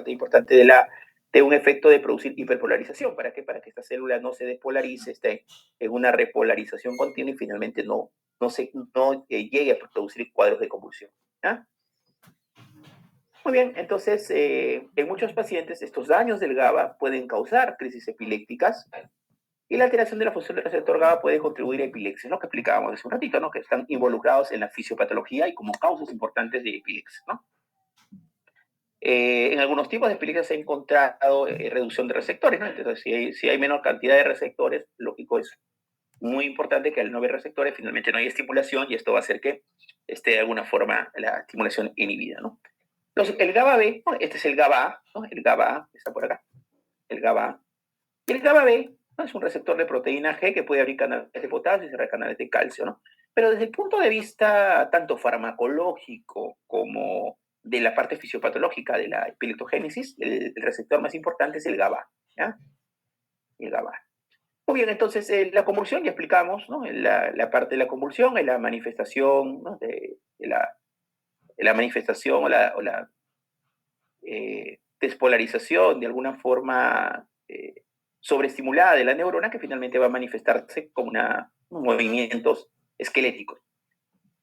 parte importante de un efecto de producir hiperpolarización. ¿Para qué? Para que esta célula no se despolarice, esté en una repolarización continua y finalmente no llegue a producir cuadros de convulsión. ¿Ya? Muy bien, entonces en muchos pacientes estos daños del GABA pueden causar crisis epilépticas y la alteración de la función del receptor GABA puede contribuir a epilepsia, lo que explicábamos hace un ratito, ¿no? Que están involucrados en la fisiopatología y como causas importantes de epilepsia, ¿no? En algunos tipos de epilepsia se ha encontrado reducción de receptores, ¿no? Entonces, si hay menor cantidad de receptores, lógico, es muy importante que al no haber receptores finalmente no hay estimulación y esto va a hacer que esté de alguna forma la estimulación inhibida, ¿no? Entonces, el GABA B, ¿no? Este es el GABA A, ¿no? El GABA A está por acá, el GABA A. Y el GABA B, ¿no? Es un receptor de proteína G que puede abrir canales de potasio y cerrar canales de calcio, ¿no? Pero desde el punto de vista tanto farmacológico como de la parte fisiopatológica de la epileptogénesis, el receptor más importante es el GABA, ¿ya? El GABA. Muy bien, entonces la convulsión ya explicamos, ¿no? La parte de la convulsión es la manifestación, ¿no? de la manifestación o la despolarización de alguna forma sobreestimulada de la neurona que finalmente va a manifestarse como movimientos esqueléticos.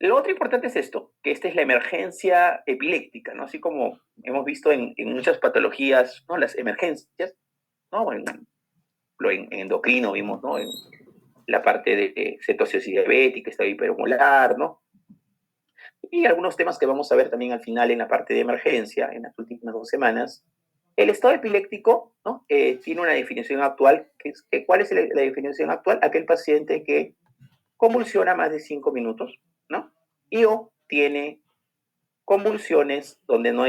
Lo otro importante es esto, que esta es la emergencia epiléptica, ¿no? Así como hemos visto en muchas patologías, ¿no? Las emergencias, ¿no? En endocrino vimos, ¿no? En la parte de cetosis diabética, estado hipermolar, ¿no? Y algunos temas que vamos a ver también al final en la parte de emergencia, en las últimas 2 semanas. El estado epiléptico, ¿no? Tiene una definición actual. ¿Cuál es la definición actual? Aquel paciente que convulsiona más de 5 minutos, ¿no? Y o tiene convulsiones donde no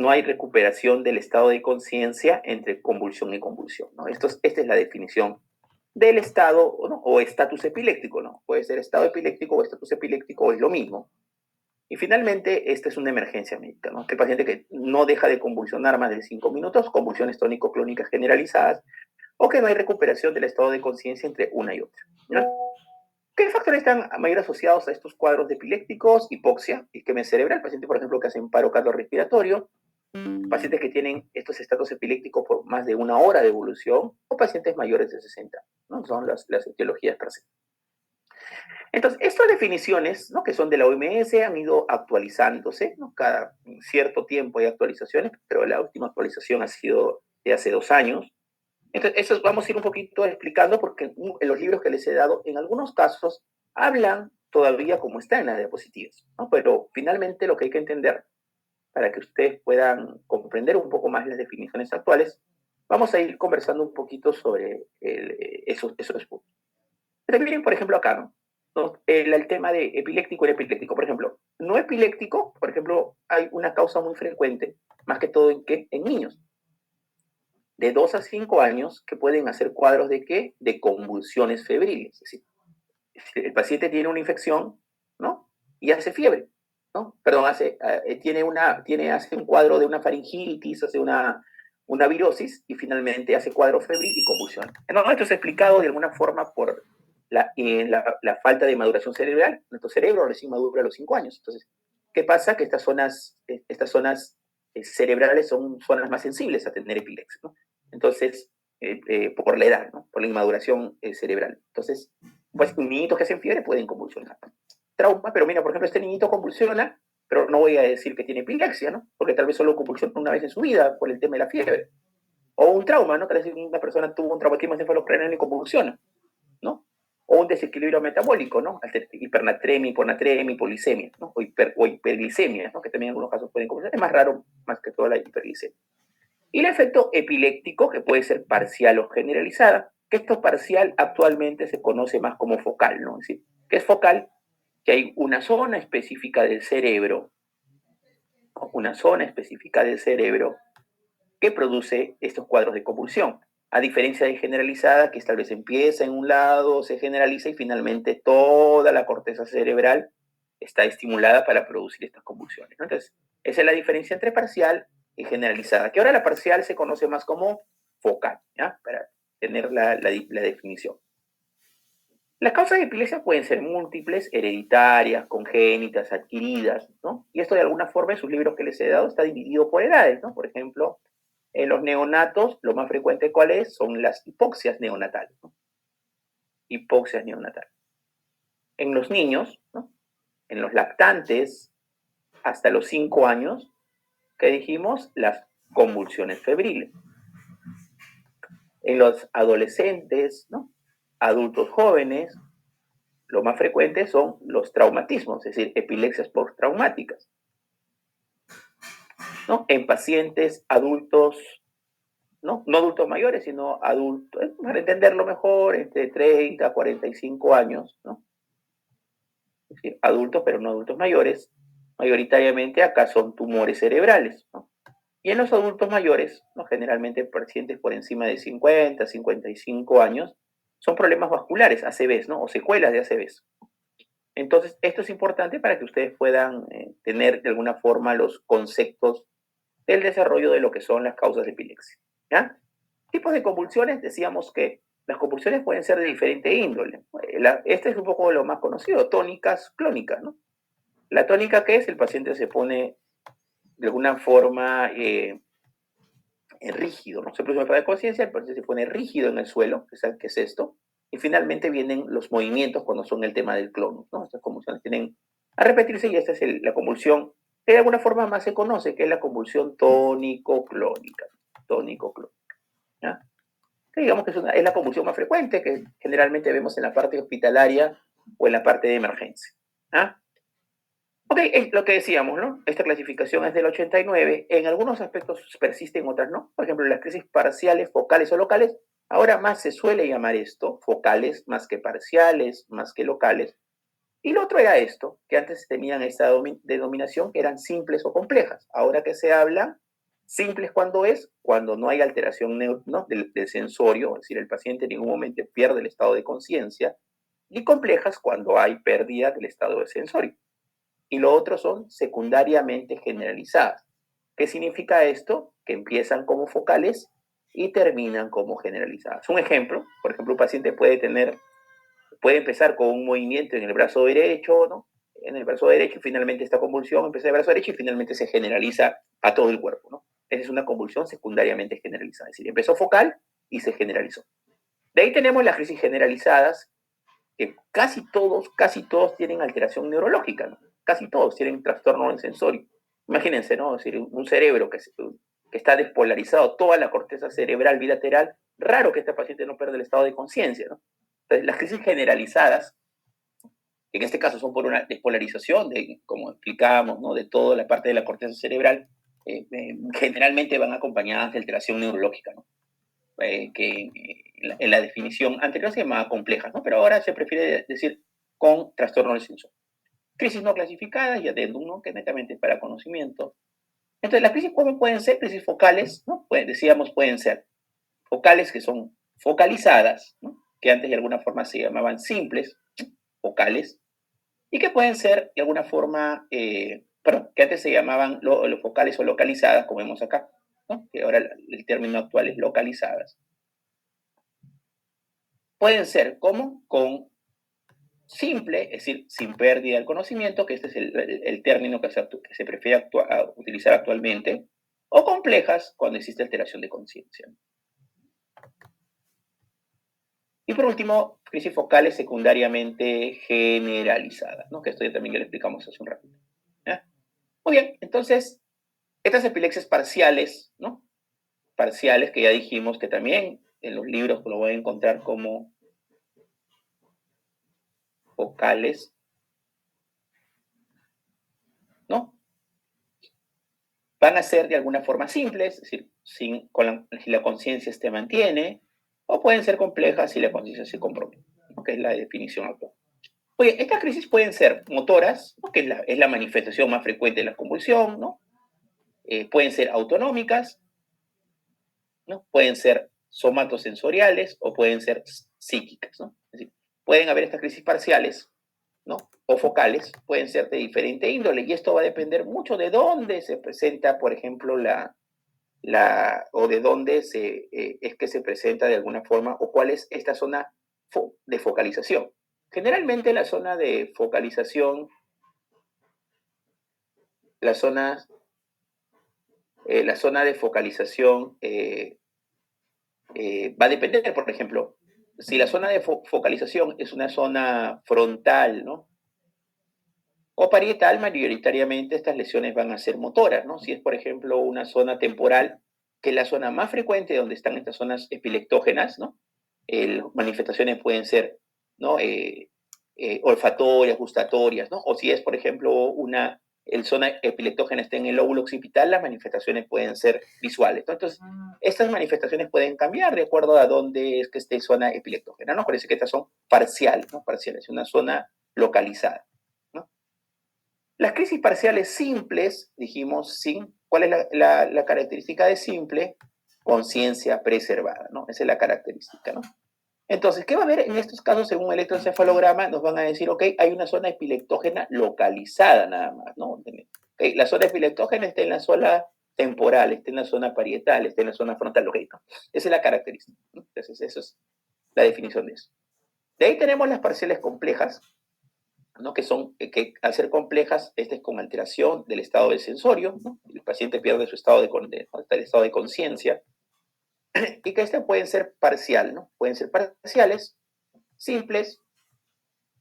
hay recuperación del estado de conciencia entre convulsión y convulsión, ¿no? Esta es la definición del estado, ¿no? O estatus epiléptico, ¿no? Puede ser estado epiléptico o estatus epiléptico, o es lo mismo. Y finalmente, esta es una emergencia médica, ¿no? Este paciente que no deja de convulsionar más de 5 minutos, convulsiones tónico-clónicas generalizadas, o que no hay recuperación del estado de conciencia entre una y otra, ¿no? ¿Qué factores están mayor asociados a estos cuadros de epilépticos? Hipoxia, isquemia cerebral, pacientes, por ejemplo, que hacen paro cardiorrespiratorio, pacientes que tienen estos estados epilépticos por más de 1 hora de evolución, o pacientes mayores de 60, ¿no? Son las etiologías presentes. Entonces, estas definiciones, ¿no? Que son de la OMS, han ido actualizándose, ¿no? Cada cierto tiempo hay actualizaciones, pero la última actualización ha sido de hace 2 años. Entonces, eso vamos a ir un poquito explicando porque en los libros que les he dado, en algunos casos, hablan todavía como está en las diapositivas, ¿no? Pero finalmente lo que hay que entender, para que ustedes puedan comprender un poco más las definiciones actuales, vamos a ir conversando un poquito sobre esos puntos. Pero miren, por ejemplo, acá, ¿no? El tema de epiléptico y epiléptico. Por ejemplo, no epiléptico, por ejemplo, hay una causa muy frecuente, más que todo en niños, de 2 a 5 años, que pueden hacer cuadros de ¿qué? De convulsiones febriles. Es decir, el paciente tiene una infección, ¿no? Y hace fiebre, ¿no? Perdón, hace un cuadro de una faringitis, hace una virosis y finalmente hace cuadro febril y convulsión. No, esto es explicado de alguna forma por la falta de maduración cerebral. Nuestro cerebro recién madura a los 5 años. Entonces, ¿qué pasa? Que estas zonas cerebrales son zonas más sensibles a tener epilepsia, ¿no? Entonces, por la edad, ¿no? Por la inmaduración cerebral. Entonces, pues niñitos que hacen fiebre pueden convulsionar. Trauma, pero mira, por ejemplo, este niñito convulsiona, pero no voy a decir que tiene epilepsia, ¿no? Porque tal vez solo convulsiona una vez en su vida por el tema de la fiebre. O un trauma, ¿no? Tal vez una persona tuvo un traumatismo encefalocraneal y convulsiona, ¿no? O un desequilibrio metabólico, ¿no? Hipernatremia, hiponatremia, hipolisemia, ¿no? O hiperglicemia, ¿no? Que también en algunos casos pueden convulsionar. Es más raro, más que todo, la hiperglicemia. Y el efecto epiléptico, que puede ser parcial o generalizada, que esto parcial actualmente se conoce más como focal, ¿no? Es decir, que es focal, que hay una zona específica del cerebro, que produce estos cuadros de convulsión. A diferencia de generalizada, que tal vez empieza en un lado, se generaliza y finalmente toda la corteza cerebral está estimulada para producir estas convulsiones, ¿no? Entonces, esa es la diferencia entre parcial y generalizada, que ahora la parcial se conoce más como focal, ¿ya? Para tener la definición. Las causas de epilepsia pueden ser múltiples, hereditarias, congénitas, adquiridas, ¿no? Y esto de alguna forma en sus libros que les he dado está dividido por edades, ¿no? Por ejemplo, en los neonatos, lo más frecuente ¿cuál es? Son las hipoxias neonatales, ¿no? Hipoxias neonatales. En los niños, ¿no? En los lactantes, hasta los 5 años, ¿qué dijimos? Las convulsiones febriles. En los adolescentes, ¿no? Adultos jóvenes, lo más frecuente son los traumatismos, es decir, epilepsias postraumáticas, ¿no? En pacientes adultos, no adultos mayores, sino adultos, para entenderlo mejor, entre 30 a 45 años, ¿no? Es decir, adultos, pero no adultos mayores, mayoritariamente acá son tumores cerebrales, ¿no? Y en los adultos mayores, ¿no? Generalmente pacientes por encima de 50, 55 años, son problemas vasculares, ACVs, ¿no? O secuelas de ACVs. Entonces, esto es importante para que ustedes puedan tener de alguna forma los conceptos del desarrollo de lo que son las causas de epilepsia, ¿ya? Tipos de convulsiones, decíamos que las convulsiones pueden ser de diferente índole. Este es un poco lo más conocido, tónicas, clónicas, ¿no? La tónica, ¿qué es? El paciente se pone de alguna forma rígido, ¿no? Se produce una falta de conciencia, el paciente se pone rígido en el suelo, ¿qué es esto? Y finalmente vienen los movimientos cuando son el tema del clonus, ¿no? Estas convulsiones tienen a repetirse y esta es la convulsión que de alguna forma más se conoce, que es la convulsión tónico-clónica. Tónico-clónica, ¿ya? Que digamos que es la convulsión más frecuente que generalmente vemos en la parte hospitalaria o en la parte de emergencia, ¿ah? Ok, es lo que decíamos, ¿no? Esta clasificación es del 89. En algunos aspectos persiste, en otras no. Por ejemplo, las crisis parciales, focales o locales. Ahora más se suele llamar esto, focales más que parciales, más que locales. Y lo otro era esto, que antes tenían esta denominación, que eran simples o complejas. Ahora que se habla, simples cuando es, cuando no hay alteración, ¿no? del sensorio, es decir, el paciente en ningún momento pierde el estado de conciencia, y complejas cuando hay pérdida del estado de sensorio. Y lo otro son secundariamente generalizadas. ¿Qué significa esto? Que empiezan como focales y terminan como generalizadas. Un ejemplo, por ejemplo, un paciente puede empezar con un movimiento en el brazo derecho, ¿no? En el brazo derecho y finalmente esta convulsión empieza en el brazo derecho y finalmente se generaliza a todo el cuerpo, ¿no? Esa es una convulsión secundariamente generalizada, es decir, empezó focal y se generalizó. De ahí tenemos las crisis generalizadas, que casi todos tienen alteración neurológica, ¿no? Casi todos tienen trastorno del sensorio. Imagínense, ¿no? Es decir, un cerebro que está despolarizado, toda la corteza cerebral bilateral, raro que este paciente no pierda el estado de conciencia, ¿no? Entonces, las crisis generalizadas, que en este caso son por una despolarización, como explicábamos, ¿no? De toda la parte de la corteza cerebral, generalmente van acompañadas de alteración neurológica, ¿no? Que en la definición anterior se llamaba complejas, ¿no? Pero ahora se prefiere decir con trastorno del sensorio. Crisis no clasificadas y adendum, ¿no? Que netamente es para conocimiento. Entonces, las crisis pueden ser crisis focales, ¿no? Decíamos, pueden ser focales que son focalizadas, ¿no? Que antes de alguna forma se llamaban simples, focales, y que pueden ser de alguna forma, perdón, que antes se llamaban los focales o localizadas, como vemos acá, ¿no? Que ahora el término actual es localizadas. Pueden ser como con simple, es decir, sin pérdida del conocimiento, que este es el término que se prefiere utilizar actualmente, o complejas cuando existe alteración de conciencia. Y por último, crisis focales secundariamente generalizadas, ¿no? Que esto ya también ya lo explicamos hace un ratito. ¿Ya? Muy bien, entonces, estas epilepsias parciales, ¿no? Parciales que ya dijimos que también en los libros lo voy a encontrar como focales, ¿no? Van a ser de alguna forma simples, es decir, si la conciencia se mantiene, o pueden ser complejas si la conciencia se compromete, ¿no? Que es la definición actual. Oye, estas crisis pueden ser motoras, ¿no? Que es la manifestación más frecuente de la convulsión, ¿no? Pueden ser autonómicas, ¿no? Pueden ser somatosensoriales o pueden ser psíquicas, ¿no? Es decir, pueden haber estas crisis parciales, ¿no? O focales, pueden ser de diferente índole, y esto va a depender mucho de dónde se presenta, por ejemplo, o de dónde es que se presenta de alguna forma, o cuál es esta zona de focalización. Generalmente la zona de focalización, la zona de focalización va a depender, por ejemplo, si la zona de focalización es una zona frontal, ¿no? O parietal, mayoritariamente estas lesiones van a ser motoras, ¿no? Si es, por ejemplo, una zona temporal, que es la zona más frecuente donde están estas zonas epileptógenas, ¿no? Manifestaciones pueden ser, ¿no? Olfatorias, gustatorias, ¿no? O si es, por ejemplo, el zona epileptógena está en el lóbulo occipital, las manifestaciones pueden ser visuales, ¿no? Entonces, estas manifestaciones pueden cambiar de acuerdo a dónde es que esté zona epileptógena, ¿no? Parece que estas son parciales, ¿no? Parciales, una zona localizada, ¿no? Las crisis parciales simples, dijimos, ¿cuál es la característica de simple? Conciencia preservada, ¿no? Esa es la característica, ¿no? Entonces, ¿qué va a haber en estos casos según el electroencefalograma? Nos van a decir, ok, hay una zona epileptógena localizada nada más, ¿no? Okay, la zona epileptógena está en la zona temporal, está en la zona parietal, está en la zona frontal, ok, ¿no? Esa es la característica, ¿no? Entonces, esa es la definición de eso. De ahí tenemos las parciales complejas, ¿no? Que al ser complejas, este es con alteración del estado del sensorio, ¿no? El paciente pierde su estado de conciencia, y que este pueden ser parcial, ¿no? Pueden ser parciales, simples,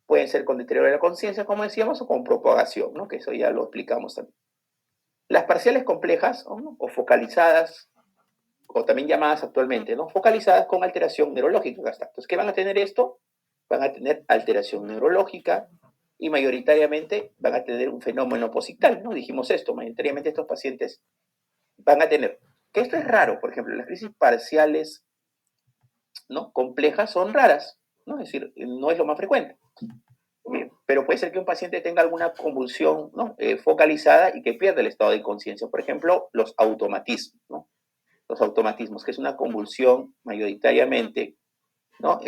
pueden ser con deterioro de la conciencia, como decíamos, o con propagación, ¿no? Que eso ya lo explicamos también. Las parciales complejas, ¿no? O focalizadas, o también llamadas actualmente, ¿no? Focalizadas con alteración neurológica. Entonces, ¿qué van a tener esto? Van a tener alteración neurológica y mayoritariamente van a tener un fenómeno posictal, ¿no? Dijimos esto, mayoritariamente estos pacientes van a tener, que esto es raro, por ejemplo, las crisis parciales, ¿no? Complejas son raras, ¿no? Es decir, no es lo más frecuente. Pero puede ser que un paciente tenga alguna convulsión, ¿no? Focalizada y que pierda el estado de conciencia. Por ejemplo, los automatismos, ¿no? Los automatismos, que es una convulsión mayoritariamente, ¿no?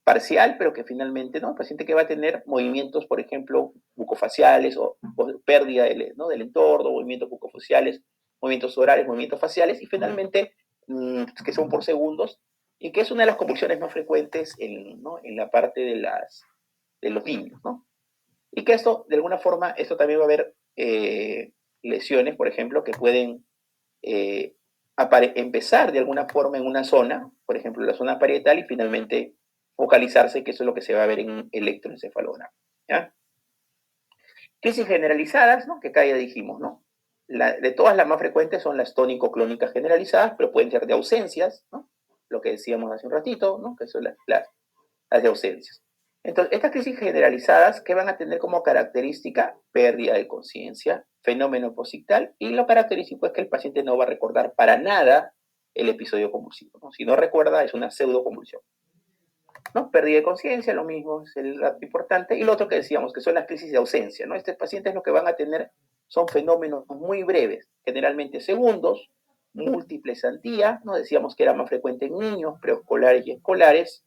Parcial, pero que finalmente, ¿no? El paciente que va a tener movimientos, por ejemplo, bucofaciales o pérdida ¿no? del entorno, movimientos bucofaciales, movimientos orales, movimientos faciales, y finalmente, que son por segundos, y que es una de las convulsiones más frecuentes ¿no? en la parte de los niños, ¿no? Y que esto, de alguna forma, esto también va a haber lesiones, por ejemplo, que pueden empezar de alguna forma en una zona, por ejemplo, la zona parietal, y finalmente focalizarse, que eso es lo que se va a ver en electroencefalograma, ¿ya? Crisis generalizadas, ¿no? Que acá ya dijimos, ¿no? De todas las más frecuentes son las tónico-clónicas generalizadas, pero pueden ser de ausencias, ¿no? Lo que decíamos hace un ratito, ¿no? Que son las de ausencias. Entonces, estas crisis generalizadas, ¿qué van a tener como característica? Pérdida de conciencia, fenómeno posictal, y lo característico es que el paciente no va a recordar para nada el episodio convulsivo, ¿no? Si no recuerda, es una pseudoconvulsión, ¿no? Pérdida de conciencia, lo mismo es el dato importante. Y lo otro que decíamos, que son las crisis de ausencia, ¿no? Estos pacientes lo que van a tener son fenómenos muy breves, generalmente segundos, múltiples al día, ¿no? Decíamos que era más frecuente en niños, preescolares y escolares.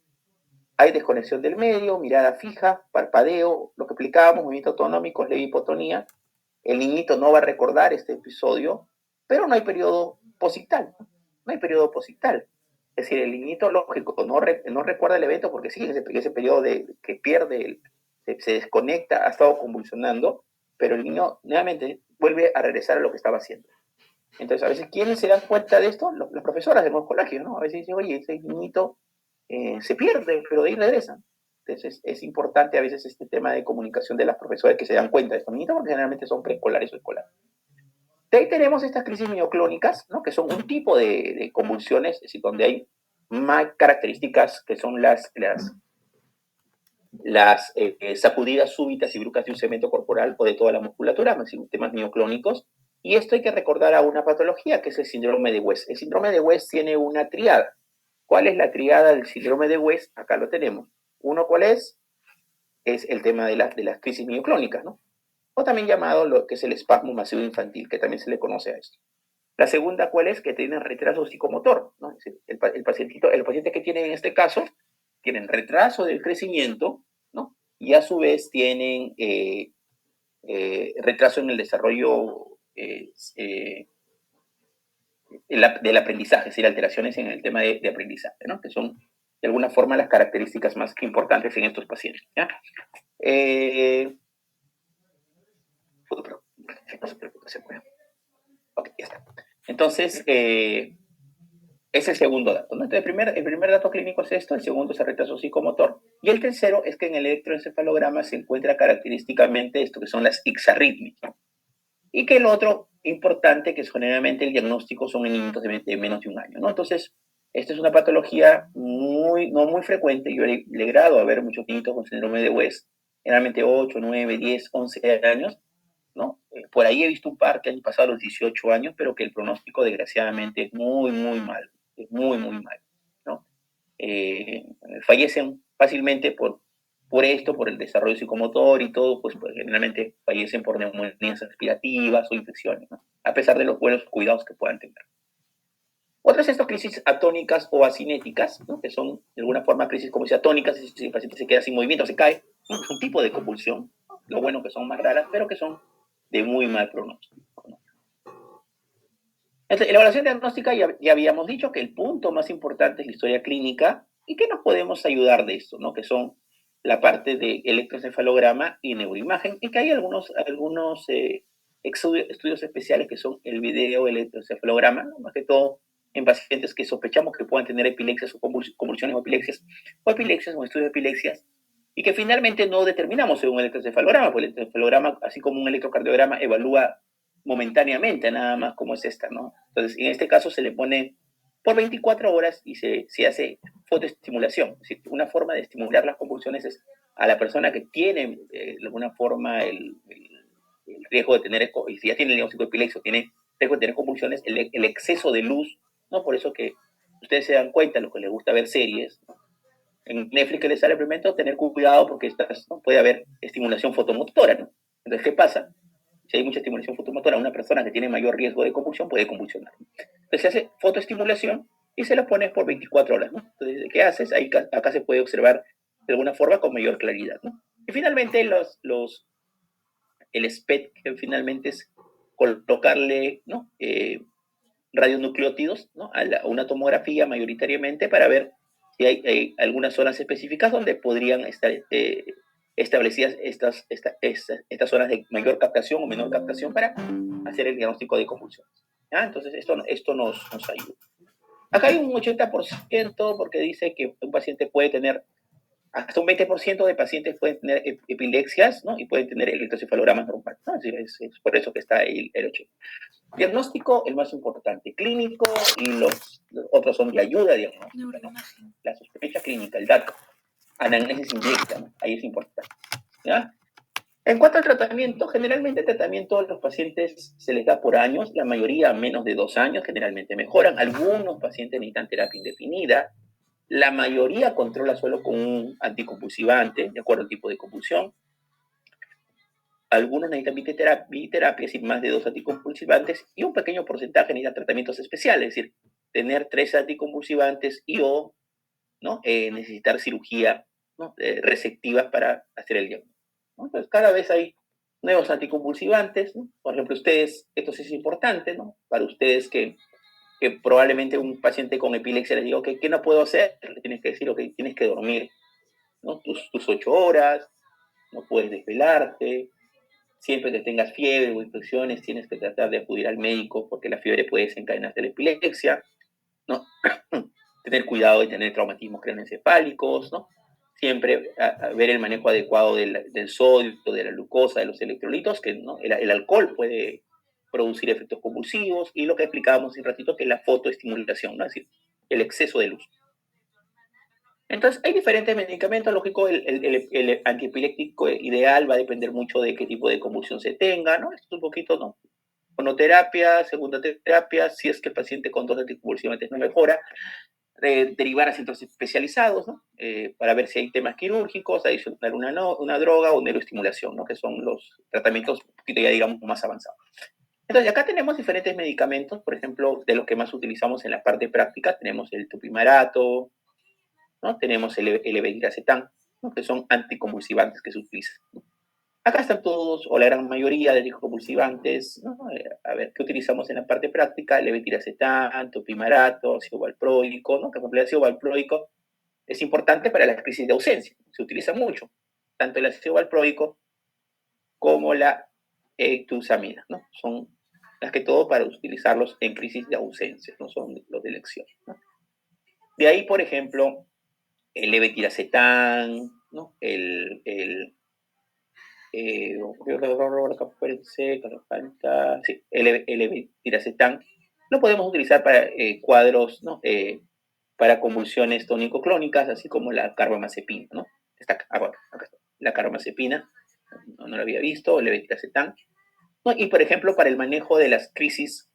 Hay desconexión del medio, mirada fija, parpadeo, lo que explicábamos, movimiento autonómico, leve hipotonía. El niñito no va a recordar este episodio, pero no hay periodo posictal. No hay periodo posictal. Es decir, el niñito, lógico, no recuerda el evento porque sí, ese periodo que pierde, se desconecta, ha estado convulsionando, pero el niño nuevamente vuelve a regresar a lo que estaba haciendo. Entonces, a veces, ¿quiénes se dan cuenta de esto? Las profesoras de los colegios, ¿no? A veces dicen, oye, ese niñito se pierde, pero de ahí regresan. Entonces es importante a veces este tema de comunicación de las profesoras que se dan cuenta de estos niños, porque generalmente son preescolares o escolares. De ahí tenemos estas crisis mioclónicas, ¿no? Que son un tipo de convulsiones, es decir, donde hay más características que son las sacudidas súbitas y bruscas de un segmento corporal o de toda la musculatura, temas mioclónicos. Y esto hay que recordar a una patología que es el síndrome de West. El síndrome de West tiene una triada. ¿Cuál es la triada del síndrome de West? Acá lo tenemos. Uno, ¿cuál es? Es el tema de las crisis mioclónicas, ¿no? O también llamado lo que es el espasmo masivo infantil, que también se le conoce a esto. La segunda, ¿cuál es? Que tienen retraso psicomotor, ¿no? Es decir, el paciente que tiene en este caso, tienen retraso del crecimiento, ¿no? Y a su vez tienen retraso en el desarrollo del aprendizaje, es decir, alteraciones en el tema de aprendizaje, ¿no? Que son de alguna forma las características más importantes en estos pacientes. ¿Ya? Ok, ya está. Entonces, es el segundo dato, ¿no? Entonces, el primer dato clínico es esto, el segundo es el retraso psicomotor, y el tercero es que en el electroencefalograma se encuentra característicamente esto que son las ixarritmias, ¿no? Y que el otro importante, que es generalmente el diagnóstico, son en niños de menos de un año, ¿no? Entonces, esta es una patología no muy frecuente. Yo le he grado a ver muchos niños con síndrome de West, generalmente 8, 9, 10, 11 años, ¿no? Por ahí he visto un par que han pasado los 18 años, pero que el pronóstico desgraciadamente es muy mal, es muy mal, ¿no? Fallecen fácilmente por esto, por el desarrollo psicomotor y todo, pues generalmente fallecen por neumonías aspirativas o infecciones, ¿no? A pesar de los buenos cuidados que puedan tener. Otras estas crisis atónicas o asinéticas, ¿no? Que son de alguna forma crisis como si atónicas, si el paciente se queda sin movimiento, se cae, ¿no? Es un tipo de convulsión, ¿no? Lo bueno que son más raras, pero que son de muy mal pronóstico, ¿no? Entonces, en la evaluación diagnóstica ya habíamos dicho que el punto más importante es la historia clínica y que nos podemos ayudar de esto, ¿no? Que son la parte de electroencefalograma y neuroimagen, y que hay algunos estudios especiales que son el video electroencefalograma, ¿no? Más que todo en pacientes que sospechamos que puedan tener epilepsias o convulsiones o epilepsias o estudios de epilepsias, y que finalmente no determinamos según el electroencefalograma, porque el electroencefalograma, así como un electrocardiograma, evalúa momentáneamente nada más como es esta, ¿no? Entonces, en este caso se le pone por 24 horas y se hace fotoestimulación. Es decir, una forma de estimular las convulsiones es a la persona que tiene de alguna forma el riesgo de tener, y si ya tiene el diagnóstico de epilepsia, tiene riesgo de tener convulsiones, el exceso de luz, ¿no? Por eso que ustedes se dan cuenta, los que les gusta ver series, ¿no? En Netflix que les sale primero, tener cuidado porque ¿no? Puede haber estimulación fotomotora, ¿no? Entonces, ¿qué pasa? Si hay mucha estimulación fotomotora, una persona que tiene mayor riesgo de convulsión puede convulsionar. Entonces se hace fotoestimulación y se lo pones por 24 horas, ¿no? Entonces, ¿qué haces? Ahí, acá se puede observar de alguna forma con mayor claridad, ¿no? Y finalmente el SPECT, que finalmente es colocarle, ¿no? Radionucleótidos, ¿no? A una tomografía mayoritariamente para ver si hay algunas zonas específicas donde podrían estar establecidas estas zonas de mayor captación o menor captación para hacer el diagnóstico de convulsiones. ¿Ya? Entonces, esto nos ayuda. Acá hay un 80% porque dice que un paciente puede tener, hasta un 20% de pacientes pueden tener epilepsias, ¿no? Y pueden tener electroencefalogramas normales, ¿no? Es por eso que está el 80%. Diagnóstico, el más importante, clínico, y los otros son de ayuda diagnóstica, ¿no? La sospecha clínica, el dato, anamnesis indirecta, ¿no? Ahí es importante, ¿ya? En cuanto al tratamiento, generalmente el tratamiento a los pacientes se les da por años, la mayoría menos de 2 años, generalmente mejoran, algunos pacientes necesitan terapia indefinida, la mayoría controla solo con un anticonvulsivante, de acuerdo al tipo de convulsión. Algunos necesitan biterapia, es decir, más de 2 anticonvulsivantes, y un pequeño porcentaje necesita tratamientos especiales, es decir, tener 3 anticonvulsivantes y o ¿no? Necesitar cirugía, ¿no? Resectiva para hacer el diagnóstico, ¿no? Entonces, cada vez hay nuevos anticonvulsivantes, ¿no? Por ejemplo, ustedes, esto sí es importante, ¿no? Para ustedes que probablemente un paciente con epilepsia les diga, okay, ¿qué no puedo hacer? Le tienes que decir, ok, tienes que dormir, ¿no? Tus 8 horas, no puedes desvelarte, siempre que tengas fiebre o infecciones tienes que tratar de acudir al médico porque la fiebre puede desencadenar la epilepsia, ¿no? Tener cuidado de tener traumatismos craneoencefálicos, ¿no? Siempre a ver el manejo adecuado del sodio, de la glucosa, de los electrolitos, que ¿no? el alcohol puede producir efectos convulsivos, y lo que explicábamos hace un ratito, que es la fotoestimulación, ¿no? Es decir, el exceso de luz. Entonces, hay diferentes medicamentos, lógico, el antiepiléptico ideal va a depender mucho de qué tipo de convulsión se tenga, ¿no? Esto es un poquito, ¿no? Monoterapia, segunda terapia, si es que el paciente con 2 anticonvulsivantes no mejora, derivar a centros especializados, ¿no? Para ver si hay temas quirúrgicos, adicionar una droga o neuroestimulación, ¿no? Que son los tratamientos un poquito ya digamos más avanzados. Entonces, acá tenemos diferentes medicamentos, por ejemplo, de los que más utilizamos en la parte práctica, tenemos el topimarato, ¿no? Tenemos el levetiracetam, ¿no? Que son anticonvulsivantes que se utilizan, ¿no? Acá están todos, o la gran mayoría de anticonvulsivantes, ¿no? A ver, ¿qué utilizamos en la parte práctica? Levetiracetam, topimarato, ácido valproico, ¿no? Que en ácido valproico es importante para la crisis de ausencia. Se utiliza mucho, tanto el ácido valproico como la ectusamina, ¿no? Son más que todo para utilizarlos en crisis de ausencia, no son los de elección, ¿no? De ahí, por ejemplo, el levetiracetam, ¿no? El levetiracetam lo podemos utilizar para cuadros, ¿no? Para convulsiones tónico-clónicas, así como la carbamazepina, ¿no? Acá está, la carbamazepina, no la había visto, el levetiracetam, ¿no? Y, por ejemplo, para el manejo de las crisis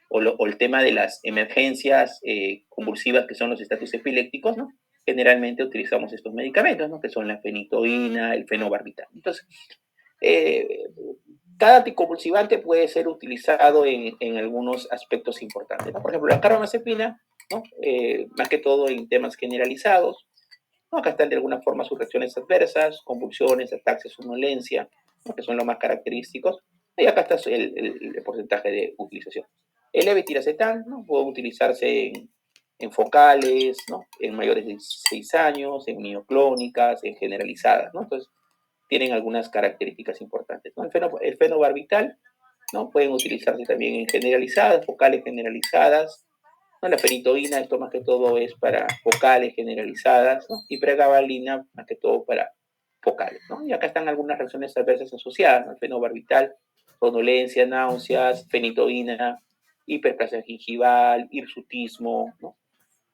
o el tema de las emergencias convulsivas, que son los estatus epilépticos, ¿no? Generalmente utilizamos estos medicamentos, ¿no? Que son la fenitoína, el fenobarbital. Entonces, cada anticonvulsivante puede ser utilizado en algunos aspectos importantes, ¿no? Por ejemplo, la carbamazepina, ¿no? Más que todo en temas generalizados, ¿no? Acá están de alguna forma sus reacciones adversas, convulsiones, ataques, somnolencia, ¿no? Que son los más característicos. Y acá está el porcentaje de utilización. El levetiracetam, ¿no? Puede utilizarse en focales, ¿no? En mayores de 6 años, en mioclónicas, en generalizadas, ¿no? Entonces, tienen algunas características importantes, ¿no? El fenobarbital, ¿no? Pueden utilizarse también en generalizadas, focales generalizadas, ¿no? La fenitoína, esto más que todo es para focales generalizadas, ¿no? Y pregabalina, más que todo para focales, ¿no? Y acá están algunas reacciones adversas asociadas, ¿no? El fenobarbital, somnolencia, náuseas, fenitoína, hiperplasia gingival, hirsutismo, ¿no?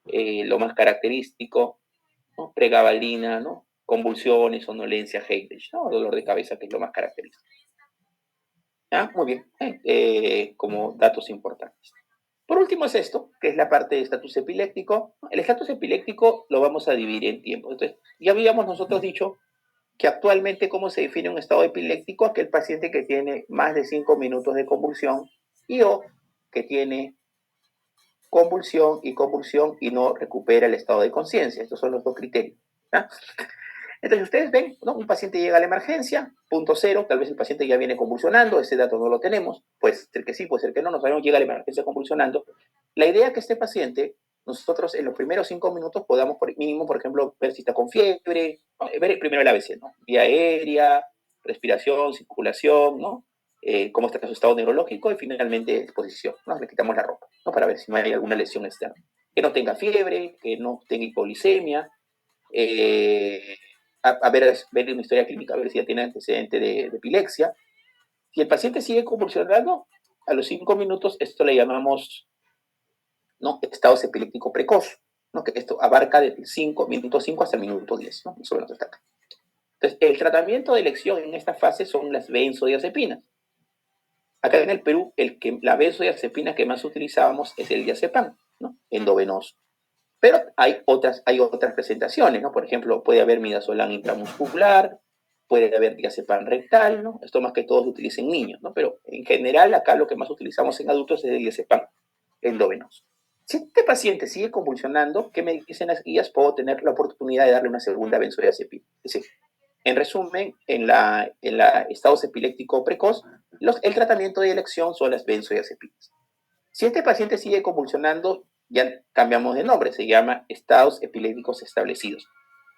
Lo más característico, ¿no? Pregabalina, ¿no? Convulsiones, somnolencia, Heydrich, ¿no? Dolor de cabeza, que es lo más característico. ¿Ah? Muy bien, como datos importantes. Por último es esto, que es la parte de estatus epiléptico. El estatus epiléptico lo vamos a dividir en tiempo. Entonces, ya habíamos nosotros dicho que actualmente, ¿cómo se define un estado epiléptico? Aquel paciente que tiene más de 5 minutos de convulsión o que tiene convulsión y no recupera el estado de conciencia. Estos son los dos criterios. ¿Ah? Entonces ustedes ven, ¿no? Un paciente llega a la emergencia, punto cero, tal vez el paciente ya viene convulsionando, ese dato no lo tenemos, puede ser que sí, puede ser que no, no sabemos, llega a la emergencia convulsionando. La idea es que este paciente, nosotros en los primeros 5 minutos podamos por mínimo, por ejemplo, ver si está con fiebre, ¿no? Ver primero el ABC, ¿no? Vía aérea, respiración, circulación, ¿no? Cómo está su estado neurológico y finalmente exposición, ¿no? Le quitamos la ropa, ¿no? Para ver si no hay alguna lesión externa. Que no tenga fiebre, que no tenga hipoglicemia, ver una historia clínica, a ver si ya tiene antecedente de epilepsia. Si el paciente sigue convulsionando, a los 5 minutos, esto le llamamos, ¿no? Estado epiléptico precoz, ¿no? Que esto abarca desde minuto 5 hasta el minuto 10, ¿no? Eso nos destaca. Entonces, el tratamiento de elección en esta fase son las benzodiazepinas. Acá en el Perú, la benzodiazepina que más utilizábamos es el diazepam, ¿no? Endovenoso. Pero hay otras presentaciones, ¿no? Por ejemplo, puede haber midazolam intramuscular, puede haber diazepam rectal, ¿no? Esto más que todo se utiliza en niños, ¿no? Pero en general acá lo que más utilizamos en adultos es el diazepam endovenoso. Si este paciente sigue convulsionando, ¿qué me dicen las guías? Puedo tener la oportunidad de darle una segunda benzodiazepina. Es decir, en resumen, en la estado epiléptico precoz, el tratamiento de elección son las benzodiazepinas. Si este paciente sigue convulsionando, ya cambiamos de nombre, se llama estados epilépticos establecidos.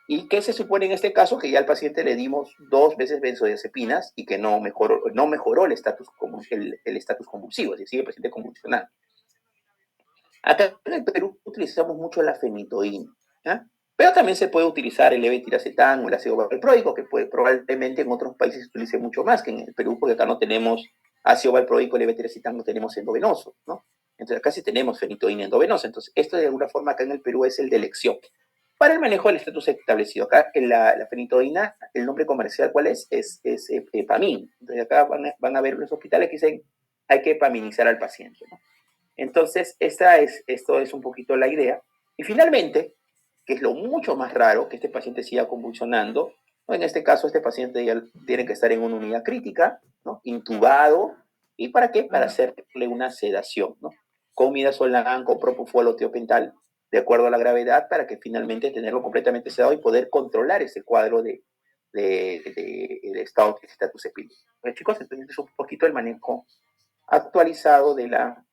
¿Y qué se supone en este caso? Que ya al paciente le dimos 2 veces benzodiazepinas y que no mejoró el estatus convulsivo, es decir, sigue el paciente convulsionando. Acá en el Perú utilizamos mucho la fenitoína, ¿eh? Pero también se puede utilizar el levetiracetam o el ácido valproico, que probablemente en otros países se utilice mucho más que en el Perú, porque acá no tenemos ácido valproico, levetiracetam, no tenemos endovenoso, ¿no? Entonces acá sí tenemos fenitoína endovenosa. Entonces esto de alguna forma acá en el Perú es el de elección. Para el manejo del estatus establecido, acá en la fenitoína, el nombre comercial, ¿cuál es? Es Epamin. Entonces acá van a ver los hospitales que dicen hay que epaminizar al paciente, ¿no? Entonces, esto es un poquito la idea. Y finalmente, que es lo mucho más raro, que este paciente siga convulsionando, ¿no? En este caso, este paciente ya tiene que estar en una unidad crítica, ¿no? Intubado. ¿Y para qué? Para hacerle una sedación, ¿no? Con midazolam, con propofol o tiopental, de acuerdo a la gravedad, para que finalmente tenerlo completamente sedado y poder controlar ese cuadro de estado de estatus epiléptico. Bueno, chicos, entonces es un poquito el manejo actualizado de la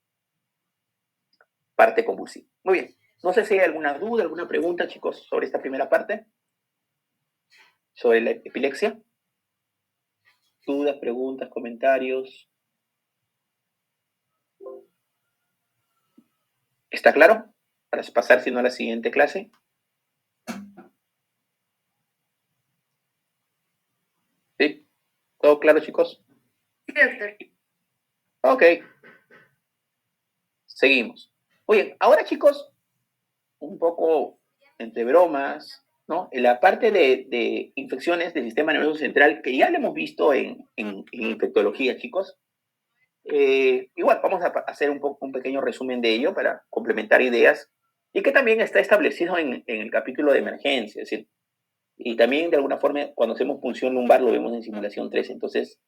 parte convulsiva. Muy bien. No sé si hay alguna duda, alguna pregunta, chicos, sobre esta primera parte, sobre la epilepsia. Dudas, preguntas, comentarios. ¿Está claro? Para pasar, si no, a la siguiente clase. ¿Sí? ¿Todo claro, chicos? Sí, doctor. Ok. Seguimos. Oye, ahora, chicos, un poco entre bromas, ¿no? En la parte de infecciones del sistema nervioso central, que ya lo hemos visto en infectología, chicos. Igual, vamos a hacer un pequeño resumen de ello para complementar ideas, y que también está establecido en el capítulo de emergencia, es decir, y también de alguna forma cuando hacemos punción lumbar lo vemos en simulación 3. Entonces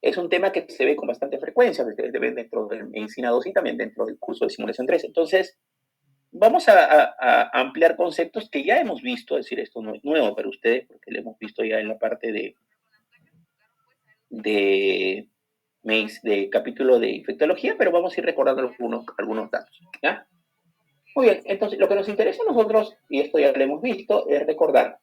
es un tema que se ve con bastante frecuencia dentro de medicina 2 y también dentro del curso de simulación 3. Entonces vamos a ampliar conceptos que ya hemos visto, es decir, esto no es nuevo para ustedes porque lo hemos visto ya en la parte de capítulo de infectología, pero vamos a ir recordando algunos datos, ¿ya? Muy bien, entonces lo que nos interesa a nosotros, y esto ya lo hemos visto, es recordar,